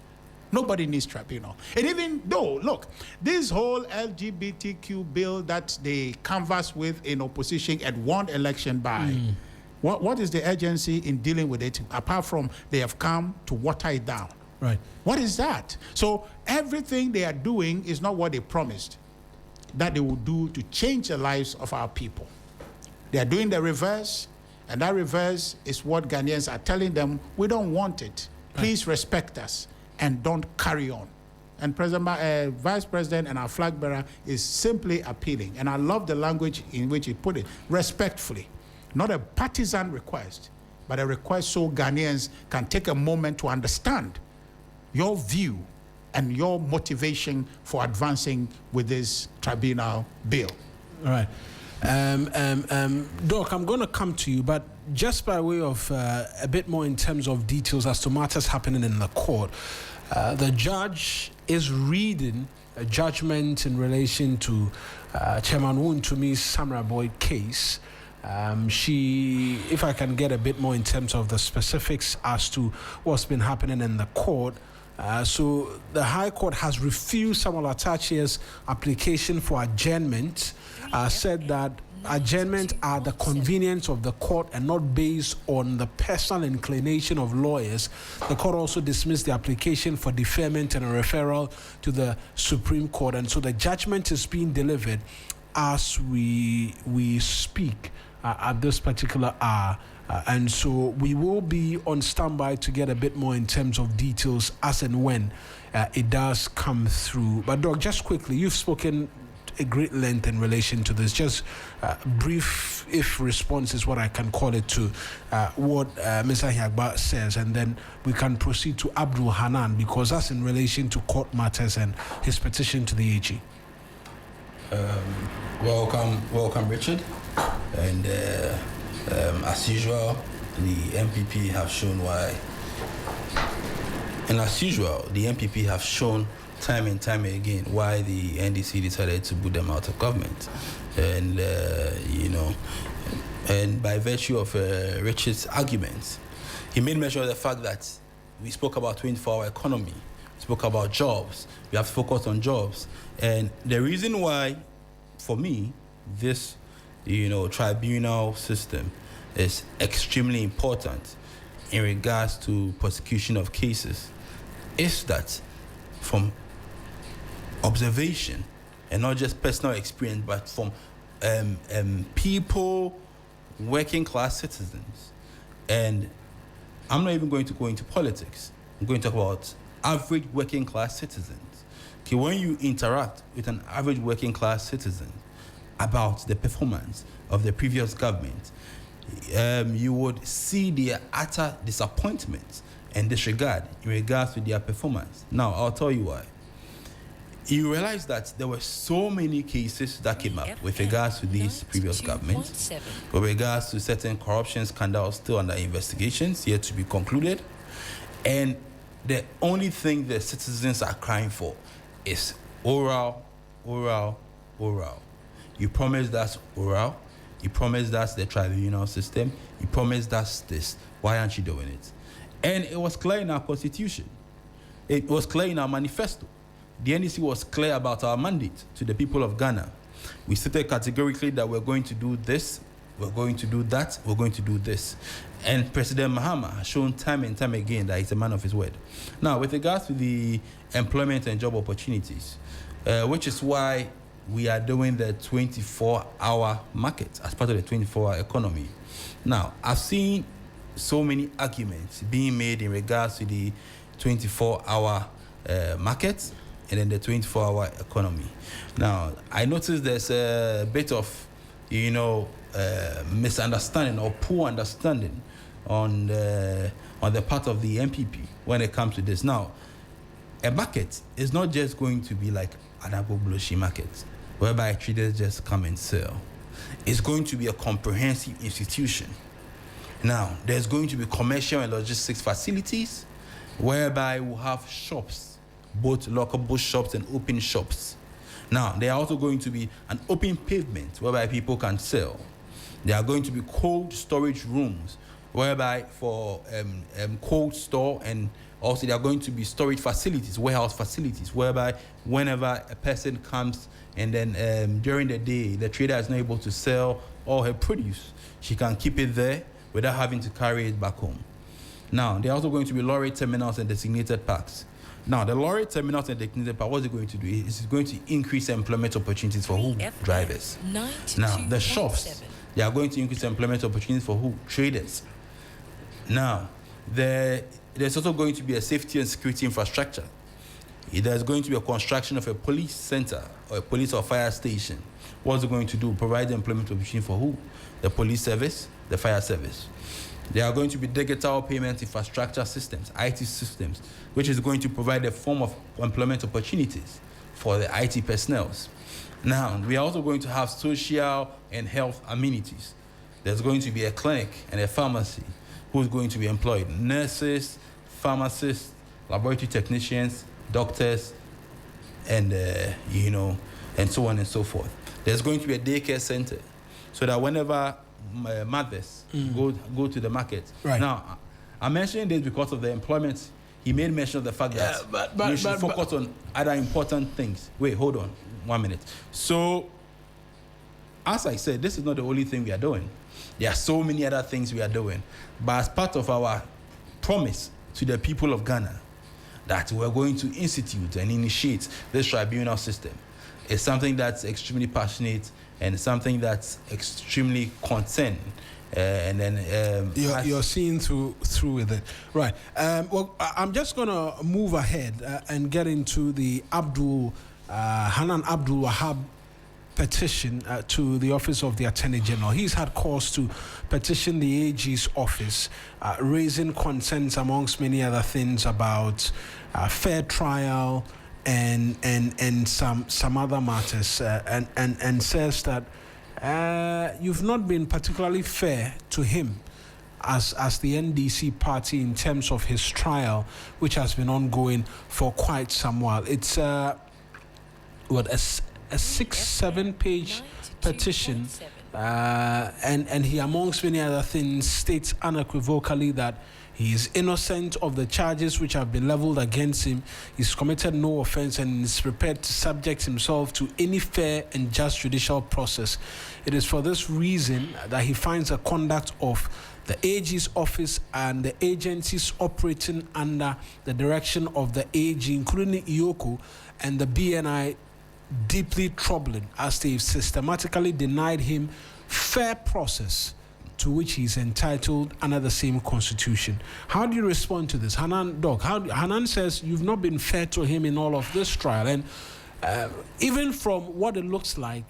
Nobody needs tribunal. And even though, look, this whole LGBTQ bill that they canvassed with in opposition and won election by, what is the urgency in dealing with it, apart from they have come to water it down? Right. What is that? So everything they are doing is not what they promised that they will do to change the lives of our people. They are doing the reverse, and that reverse is what Ghanaians are telling them, we don't want it. Please respect us and don't carry on. And Vice President and our flag bearer is simply appealing. And I love the language in which he put it, respectfully. Not a partisan request, but a request so Ghanaians can take a moment to understand your view and your motivation for advancing with this tribunal bill. All right. Doc, I'm going to come to you, but just by way of a bit more in terms of details as to matters happening in the court, the judge is reading a judgment in relation to Chairman Wuntumi's Samurai Boy case. She, if I can get a bit more in terms of the specifics as to what's been happening in the court. So the High Court has refused Samuel Atachia's application for adjournment, said that adjournment are the convenience of the court and not based on the personal inclination of lawyers. The court also dismissed the application for deferment and a referral to the Supreme Court, and so the judgment is being delivered as we speak at this particular hour. And so we will be on standby to get a bit more in terms of details as and when it does come through. But Doc, just quickly, you've spoken a great length in relation to this. Just brief, if response is what I can call it, to what Mr. Hiagba says, and then we can proceed to Abdul Hanan, because that's in relation to court matters and his petition to the AG. Welcome, Richard. And as usual, the MPP have shown why. And as usual, the MPP have shown time and time again why the NDC decided to boot them out of government. And, and by virtue of Richard's arguments, he made mention of the fact that we spoke about 24-hour economy, we spoke about jobs, we have to focus on jobs. And the reason why, for me, this tribunal system is extremely important in regards to prosecution of cases is that from observation and not just personal experience, but from people, working class citizens, and I'm not even going to go into politics. I'm going to talk about average working class citizens. Okay, when you interact with an average working class citizen about the performance of the previous government, you would see their utter disappointment and disregard in regards to their performance. Now, I'll tell you why. You realize that there were so many cases that came up with regards to these previous governments, with regards to certain corruption scandals still under investigations, yet to be concluded. And the only thing the citizens are crying for is oral. You promised us oral. You promised us the tribunal system. You promised us this. Why aren't you doing it? And it was clear in our constitution. It was clear in our manifesto. The NDC was clear about our mandate to the people of Ghana. We stated categorically that we're going to do this, we're going to do that, we're going to do this. And President Mahama has shown time and time again that he's a man of his word. Now, with regards to the employment and job opportunities, which is why we are doing the 24-hour market as part of the 24-hour economy. Now, I've seen so many arguments being made in regards to the 24-hour market and then the 24-hour economy. Now, I noticed there's a bit of, misunderstanding or poor understanding on the part of the MPP when it comes to this. Now, a market is not just going to be like an Agbogbloshi market, whereby traders just come and sell. It's going to be a comprehensive institution. Now, there's going to be commercial and logistics facilities, whereby we'll have shops, both lockable shops and open shops. Now, there are also going to be an open pavement whereby people can sell. There are going to be cold storage rooms whereby for cold store, and also there are going to be storage facilities, warehouse facilities, whereby whenever a person comes and then during the day the trader is not able to sell all her produce, she can keep it there without having to carry it back home. Now, there are also going to be lorry terminals and designated parks. Now, the lorry terminals and designated parks, what is it going to do? It's going to increase employment opportunities for who? Drivers. Now, the shops, they are going to increase employment opportunities for who? Traders. Now, there's also going to be a safety and security infrastructure. There's going to be a construction of a police center or a police or fire station. What's it going to do? Provide employment opportunity for who? The police service, the fire service. There are going to be digital payment infrastructure systems, IT systems, which is going to provide a form of employment opportunities for the IT personnel. Now, we are also going to have social and health amenities. There's going to be a clinic and a pharmacy who's going to be employed. Nurses, pharmacists, laboratory technicians, doctors, and, and so on and so forth. There's going to be a daycare center so that whenever mothers go to the market. Right. Now, I'm mentioning this because of the employment. He made mention of the fact that we should focus on other important things. Wait, hold on 1 minute. So, as I said, this is not the only thing we are doing. There are so many other things we are doing. But as part of our promise to the people of Ghana that we're going to institute and initiate this tribunal system, it's something that's extremely passionate and something that's extremely concerned. And then you're seeing through with it, right? Well, I'm just gonna move ahead and get into the Hanan Abdul-Wahab petition to the Office of the Attorney General. He's had cause to petition the AG's office, raising concerns amongst many other things about fair trial and some other matters, and says that you've not been particularly fair to him as the NDC party in terms of his trial, which has been ongoing for quite some while. It's a 6-7 page petition, and he, amongst many other things, states unequivocally that he is innocent of the charges which have been leveled against him. He's committed no offense and is prepared to subject himself to any fair and just judicial process. It is for this reason that he finds the conduct of the AG's office and the agencies operating under the direction of the AG, including IOCO and the BNI, deeply troubling, as they've systematically denied him fair process to which he's entitled under the same constitution. How do you respond to this? Hanan, Doc, Hanan says you've not been fair to him in all of this trial, and even from what it looks like,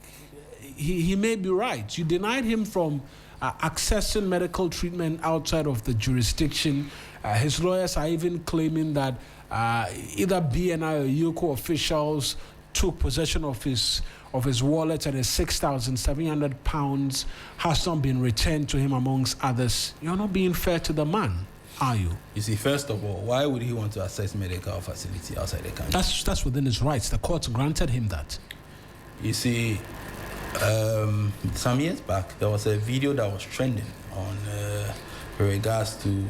he may be right. You denied him from accessing medical treatment outside of the jurisdiction. His lawyers are even claiming that either BNI or Yoko officials took possession of his wallet, and his £6,700 has not been returned to him, amongst others. You're not being fair to the man, are you? You see, first of all, why would he want to access medical facility outside the country? That's within his rights. The court granted him that. You see, some years back, there was a video that was trending on with regards to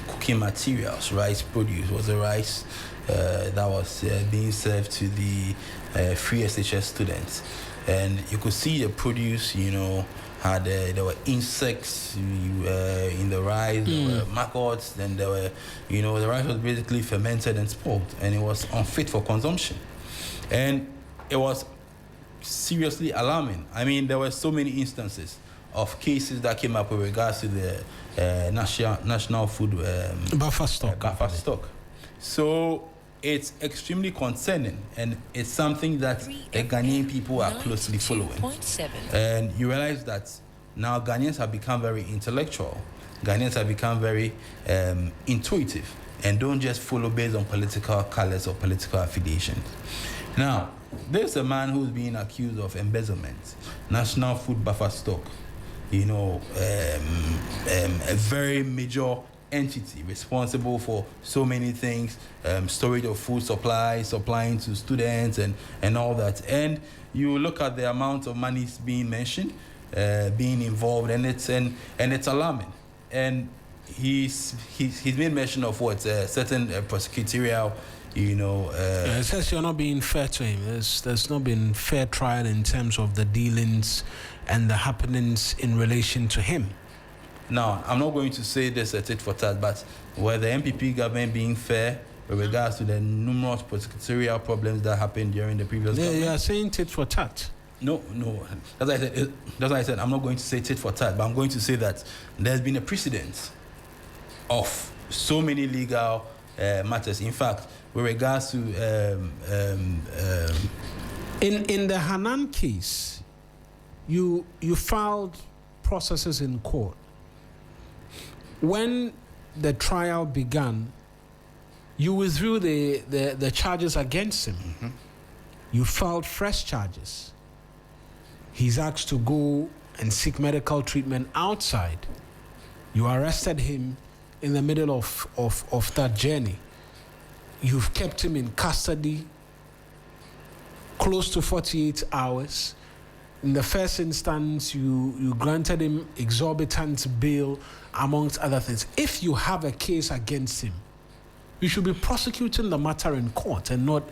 cooking materials, rice produce. It was a rice that was being served to the free SHS students, and you could see the produce, had there were insects in the rice, there were maggots, then there were, the rice was basically fermented and spoiled, and it was unfit for consumption, and it was seriously alarming. I mean, there were so many instances of cases that came up with regards to the national food buffer stock. So it's extremely concerning, and it's something that the Ghanaian people are closely following. And you realize that now Ghanaians have become very intellectual. Ghanaians have become very intuitive and don't just follow based on political colors or political affiliations. Now, there's a man who's being accused of embezzlement, national food buffer stock, a very major entity responsible for so many things, storage of food supplies, supplying to students and all that. And you look at the amount of money being mentioned, being involved, and it's alarming. And he's made mention of certain prosecutorial, it says you're not being fair to him. There's not been fair trial in terms of the dealings and the happenings in relation to him. Now, I'm not going to say this a tit for tat, but were the MPP government being fair with regards to the numerous prosecutorial problems that happened during the previous government? You are saying tit for tat. No. That's why I said I'm not going to say tit for tat, but I'm going to say that there's been a precedent of so many legal matters. In fact, with regards to in the Hanan case, you filed processes in court. When the trial began, you withdrew the charges against him. Mm-hmm. You filed fresh charges. He's asked to go and seek medical treatment outside. You arrested him in the middle of that journey. You've kept him in custody close to 48 hours. In the first instance, you granted him exorbitant bail, amongst other things. If you have a case against him, you should be prosecuting the matter in court and not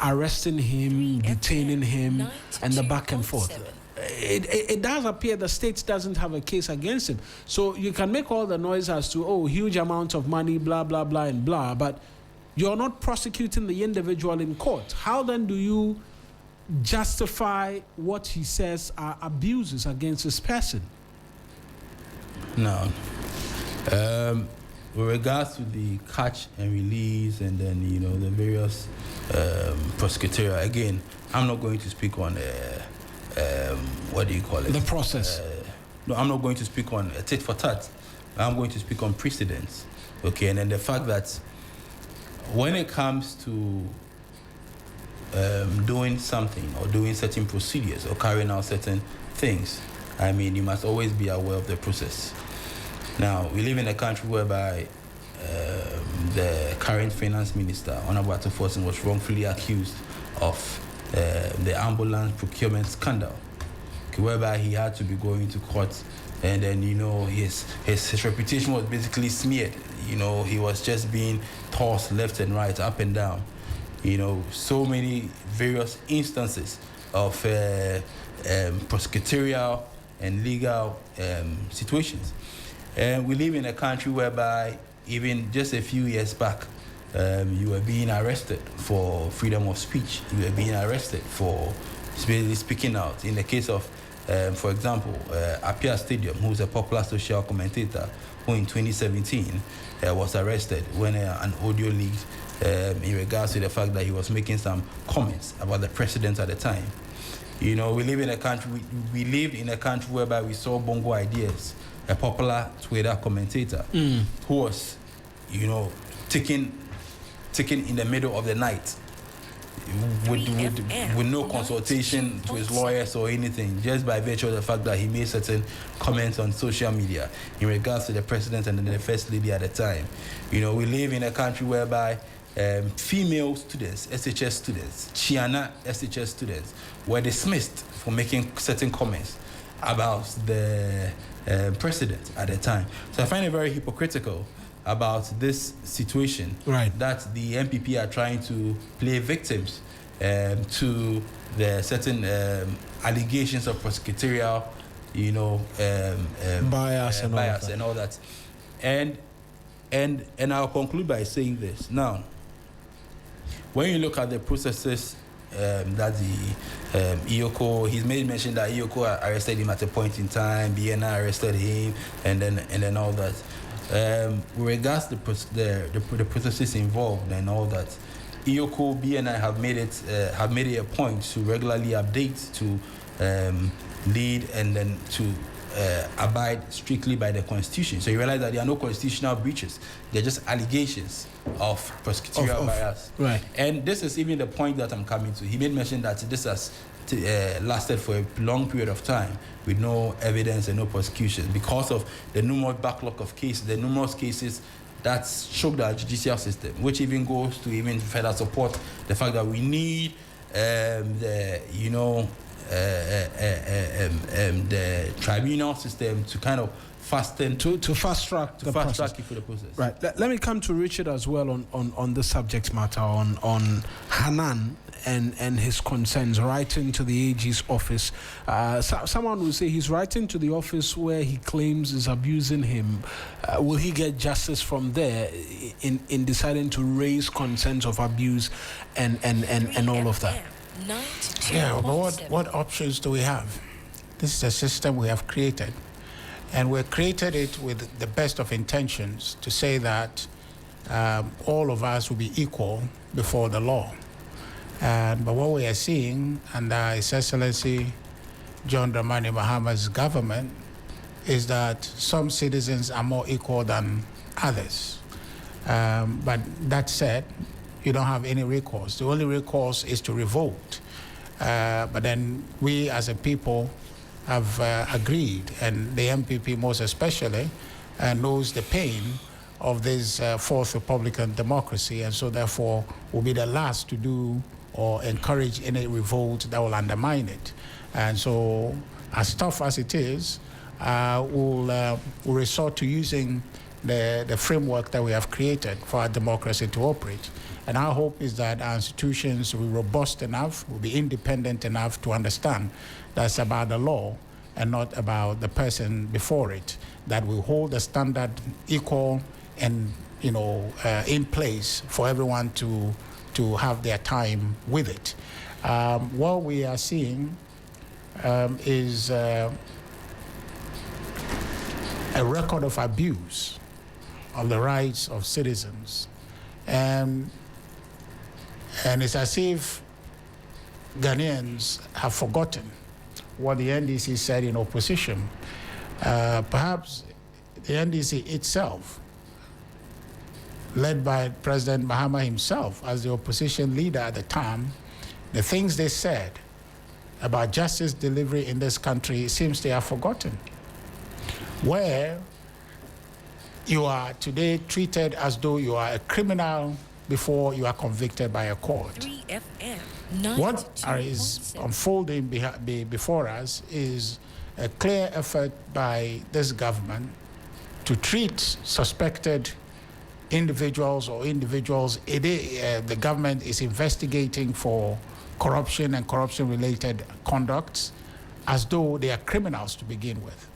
arresting him, detaining him, and the back and forth. It does appear the state doesn't have a case against him. So you can make all the noise as to, huge amount of money, blah, blah, blah, and blah, but you're not prosecuting the individual in court. How then do you justify what he says are abuses against his person? No. With regards to the catch and release and then, the various prosecutorial, again, I'm not going to speak on, what do you call it? The process. No, I'm not going to speak on tit for tat. I'm going to speak on precedents. Okay, and then the fact that when it comes to doing something or doing certain procedures or carrying out certain things, I mean, you must always be aware of the process. Now, we live in a country whereby the current finance minister, Honorable Abdul-Wahab, was wrongfully accused of the ambulance procurement scandal, whereby he had to be going to court, and then, his reputation was basically smeared. He was just being tossed left and right, up and down. So many various instances of prosecutorial and legal situations. And we live in a country whereby even just a few years back, you were being arrested for freedom of speech. You were being arrested for speaking out. In the case of, for example, Apia Stadium, who's a popular social commentator, who in 2017 was arrested when an audio leaked in regards to the fact that he was making some comments about the president at the time. You know, we live in a country. We lived in a country whereby we saw Bongo Ideas, a popular Twitter commentator, who was, you know, taken in the middle of the night with no consultation to his lawyers or anything, just by virtue of the fact that he made certain comments on social media in regards to the president and the first lady at the time. You know, we live in a country whereby female students, SHS students, Chiana SHS students, were dismissed for making certain comments about the president at the time. So I find it very hypocritical about this situation, that the MPP are trying to play victims to the certain allegations of prosecutorial, you know, bias and all that. And I'll conclude by saying this. Now, when you look at the processes that the Iyoko, he's made mention that Iyoko arrested him at a point in time, BNI arrested him, and then all that. With regards to the processes involved and all that, Iyoko, BNI have made it a point to regularly update, to lead, and then to abide strictly by the Constitution. So you realize that there are no constitutional breaches; they're just allegations of prosecutorial bias. Right. And this is even the point that I'm coming to. He made mention that this has lasted for a long period of time with no evidence and no prosecution because of the numerous backlog of cases, the numerous cases that shook the judicial system, which even goes to even further support the fact that we need the tribunal system to kind of fasten to fast track the process. For the process. Right. Let me come to Richard as well on the subject matter on Hanan and his concerns, writing to the AG's office. Someone will say he's writing to the office where he claims is abusing him. Will he get justice from there in deciding to raise concerns of abuse and all of that? Yeah, but what options do we have? This is a system we have created. And we created it with the best of intentions to say that all of us will be equal before the law. But what we are seeing under His Excellency John Dramani Mahama's government is that some citizens are more equal than others. But that said, you don't have any recourse. The only recourse is to revolt. But then we as a people have agreed, and the MPP most especially knows the pain of this fourth Republican democracy, and so therefore will be the last to do or encourage any revolt that will undermine it. And so, as tough as it is, we'll resort to using the framework that we have created for our democracy to operate. And our hope is that our institutions will be robust enough, will be independent enough to understand that's about the law and not about the person before it, that will hold the standard equal and in place for everyone to have their time with it. What we are seeing is a record of abuse of the rights of citizens. And it's as if Ghanaians have forgotten what the NDC said in opposition. Perhaps the NDC itself, led by President Mahama himself as the opposition leader at the time, the things they said about justice delivery in this country seems they are forgotten. Where you are today treated as though you are a criminal before you are convicted by a court. 3FM. What is unfolding before us is a clear effort by this government to treat suspected individuals the government is investigating for corruption and corruption-related conducts as though they are criminals to begin with.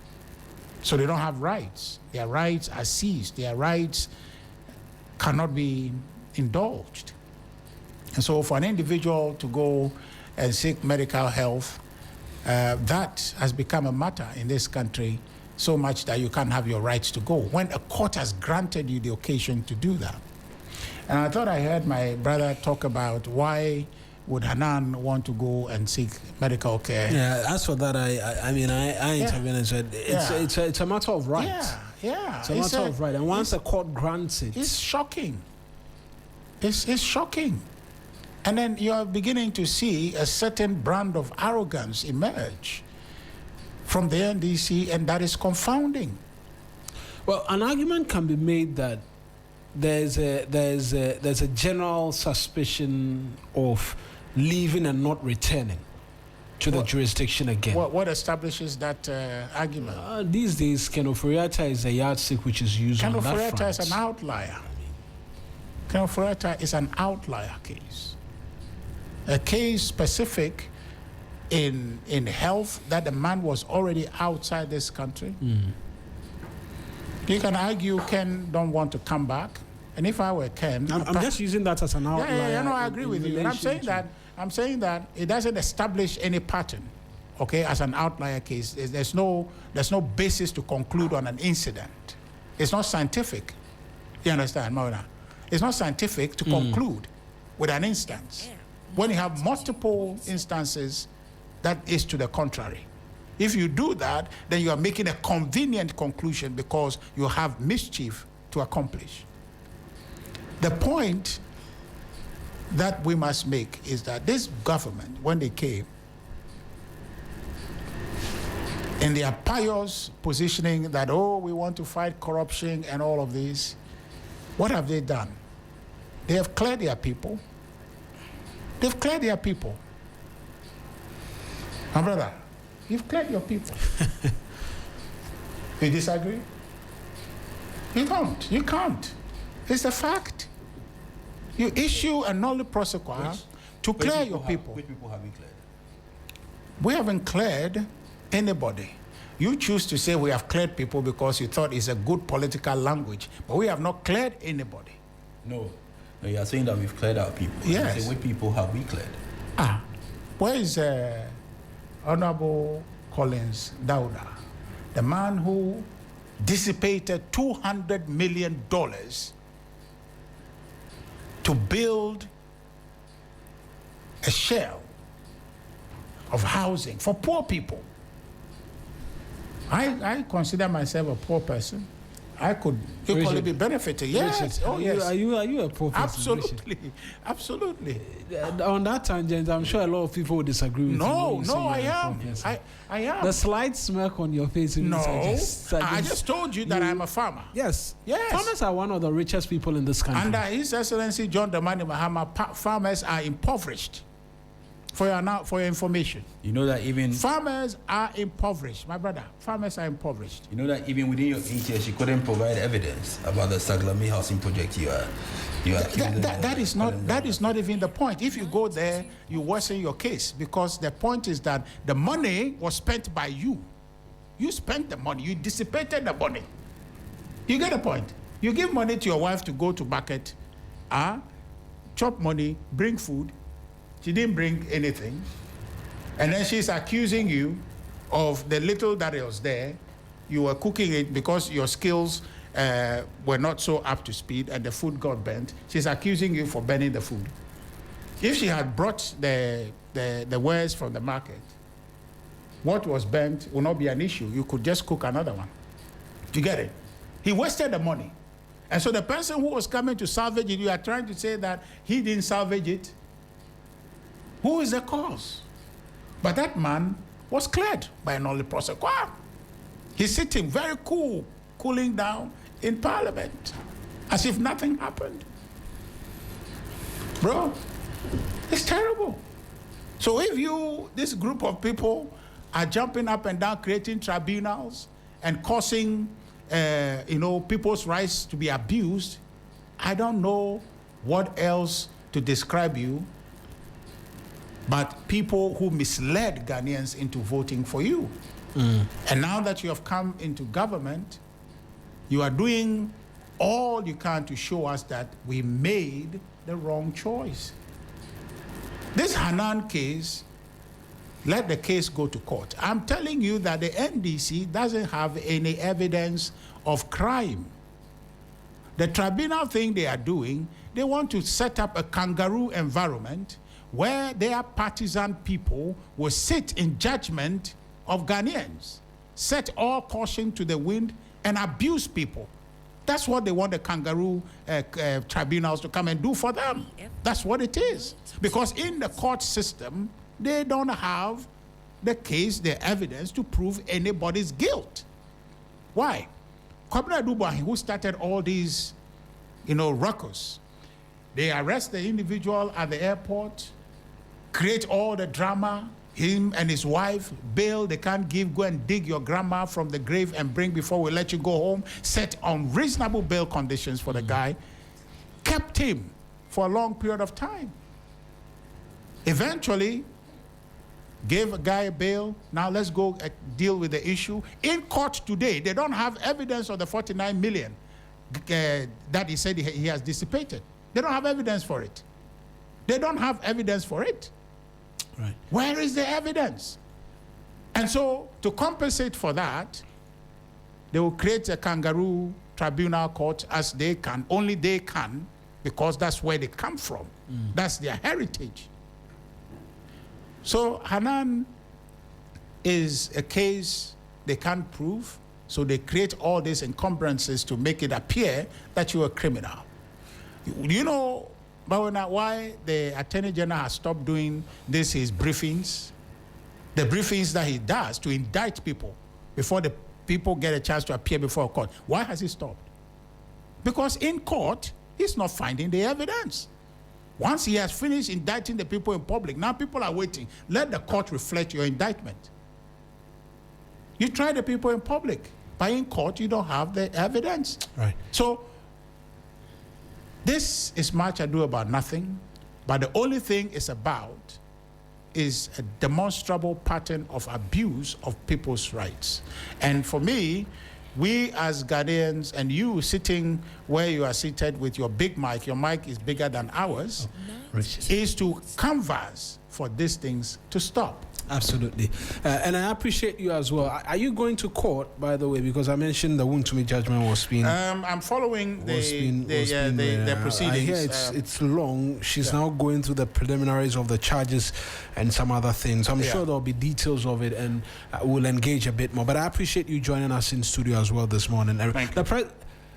So they don't have rights. Their rights are seized. Their rights cannot be indulged. And so for an individual to go and seek medical health, that has become a matter in this country so much that you can't have your rights to go when a court has granted you the occasion to do that. And I thought I heard my brother talk about why would Hanan want to go and seek medical care? Yeah, as for that, I intervene and said it's a matter of right. Yeah. It's a matter of right. And once the court grants it, it's shocking. It's shocking. And then you're beginning to see a certain brand of arrogance emerge from the NDC, and that is confounding. Well, an argument can be made that there's a general suspicion of leaving and not returning to the jurisdiction again. What establishes that argument? These days, Keno Furiata is a yardstick which is used on that front. Keno Furiata is an outlier. Keno Furiata is an outlier case. A case specific in health that the man was already outside this country. You can argue Ken don't want to come back, and if I were Ken, I'm just using that as an outlier. Yeah, no, I agree with you. And I'm saying that it doesn't establish any pattern, okay, as an outlier case. There's no basis to conclude on an incident. It's not scientific. You understand, Maura? It's not scientific to conclude with an instance. When you have multiple instances, that is to the contrary. If you do that, then you are making a convenient conclusion because you have mischief to accomplish. The point that we must make is that this government, when they came, in their pious positioning that, we want to fight corruption and all of this, what have they done? They have cleared their people. They've cleared their people. My brother, you've cleared your people. You disagree? You don't. You can't. It's a fact. You issue a nolle prosequi to clear your people. Which people have we cleared? We haven't cleared anybody. You choose to say we have cleared people because you thought it's a good political language, but we have not cleared anybody. No, you are saying that we've cleared our people. Yes. You say, which people have we cleared? Where is Honorable Collins Dauda, the man who dissipated $200 million to build a shell of housing for poor people? I consider myself a poor person. I could equally be benefiting. Yes. Richard, yes. Are you a poor person? Absolutely. Absolutely. On that tangent, I'm sure a lot of people would disagree with you. No, I am. I am. The slight smirk on your face. I just told you that I'm a farmer. Yes. Farmers are one of the richest people in this country. Under His Excellency John Dramani Mahama, farmers are impoverished. For your information. You know that even farmers are impoverished, my brother. Farmers are impoverished. You know that even within your 8 years, you couldn't provide evidence about the Saglami housing project you are that is not even the point. If you go there, you worsen your case because the point is that the money was spent by you. You spent the money. You dissipated the money. You get the point. You give money to your wife to go to market, chop money, bring food. She didn't bring anything. And then she's accusing you of the little that was there. You were cooking it because your skills were not so up to speed and the food got burnt. She's accusing you for burning the food. If she had brought the wares from the market, what was burnt will not be an issue. You could just cook another one. You get it? He wasted the money. And so the person who was coming to salvage it, you are trying to say that he didn't salvage it. Who is the cause? But that man was cleared by an nolle prosequi. He's sitting very cool, cooling down in Parliament, as if nothing happened. Bro, it's terrible. So if this group of people are jumping up and down, creating tribunals and causing, people's rights to be abused, I don't know what else to describe you but people who misled Ghanaians into voting for you. And now that you have come into government, you are doing all you can to show us that we made the wrong choice. This Hanan case, let the case go to court. I'm telling you that the NDC doesn't have any evidence of crime. The tribunal thing they are doing, they want to set up a kangaroo environment where their partisan people will sit in judgment of Ghanaians, set all caution to the wind, and abuse people. That's what they want the kangaroo tribunals to come and do for them. That's what it is. Because in the court system, they don't have the case, the evidence to prove anybody's guilt. Why? Kwabena Dubois, who started all these, ruckus, they arrest the individual at the airport, create all the drama, him and his wife, bail, they can't give, go and dig your grandma from the grave and bring before we let you go home, set unreasonable bail conditions for the guy, kept him for a long period of time. Eventually, gave a guy a bail, now let's go deal with the issue. In court today, they don't have evidence of the 49 million that he said he has dissipated. They don't have evidence for it. They don't have evidence for it. Right. Where is the evidence? And so, to compensate for that, they will create a kangaroo tribunal court as they can, only they can, because that's where they come from. That's their heritage. So, Hanan is a case they can't prove, so they create all these encumbrances to make it appear that you're a criminal. You know, Bawumia, why the Attorney General has stopped doing his briefings, the briefings that he does to indict people before the people get a chance to appear before a court. Why has he stopped? Because in court, he's not finding the evidence. Once he has finished indicting the people in public, now people are waiting. Let the court reflect your indictment. You try the people in public, but in court, you don't have the evidence. Right. So, this is much ado about nothing, but the only thing it's about is a demonstrable pattern of abuse of people's rights. And for me, we as Ghanaians, and you sitting where you are seated with your big mic, your mic is bigger than ours, is to canvass for these things to stop. Absolutely. And I appreciate you as well. Are you going to court, by the way? Because I mentioned the Wontumi judgment was being... I'm following the proceedings. I hear it's long. She's now going through the preliminaries of the charges and some other things. I'm sure there'll be details of it, and we'll engage a bit more. But I appreciate you joining us in studio as well this morning. Thank you.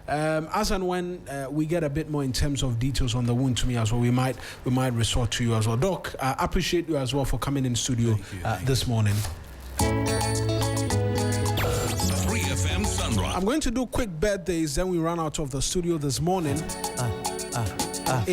As and when we get a bit more in terms of details on the Wontumi as well, we might resort to you as well. Doc, I appreciate you as well for coming in studio this morning. 3FM Sunrise. I'm going to do quick birthdays, then we run out of the studio this morning.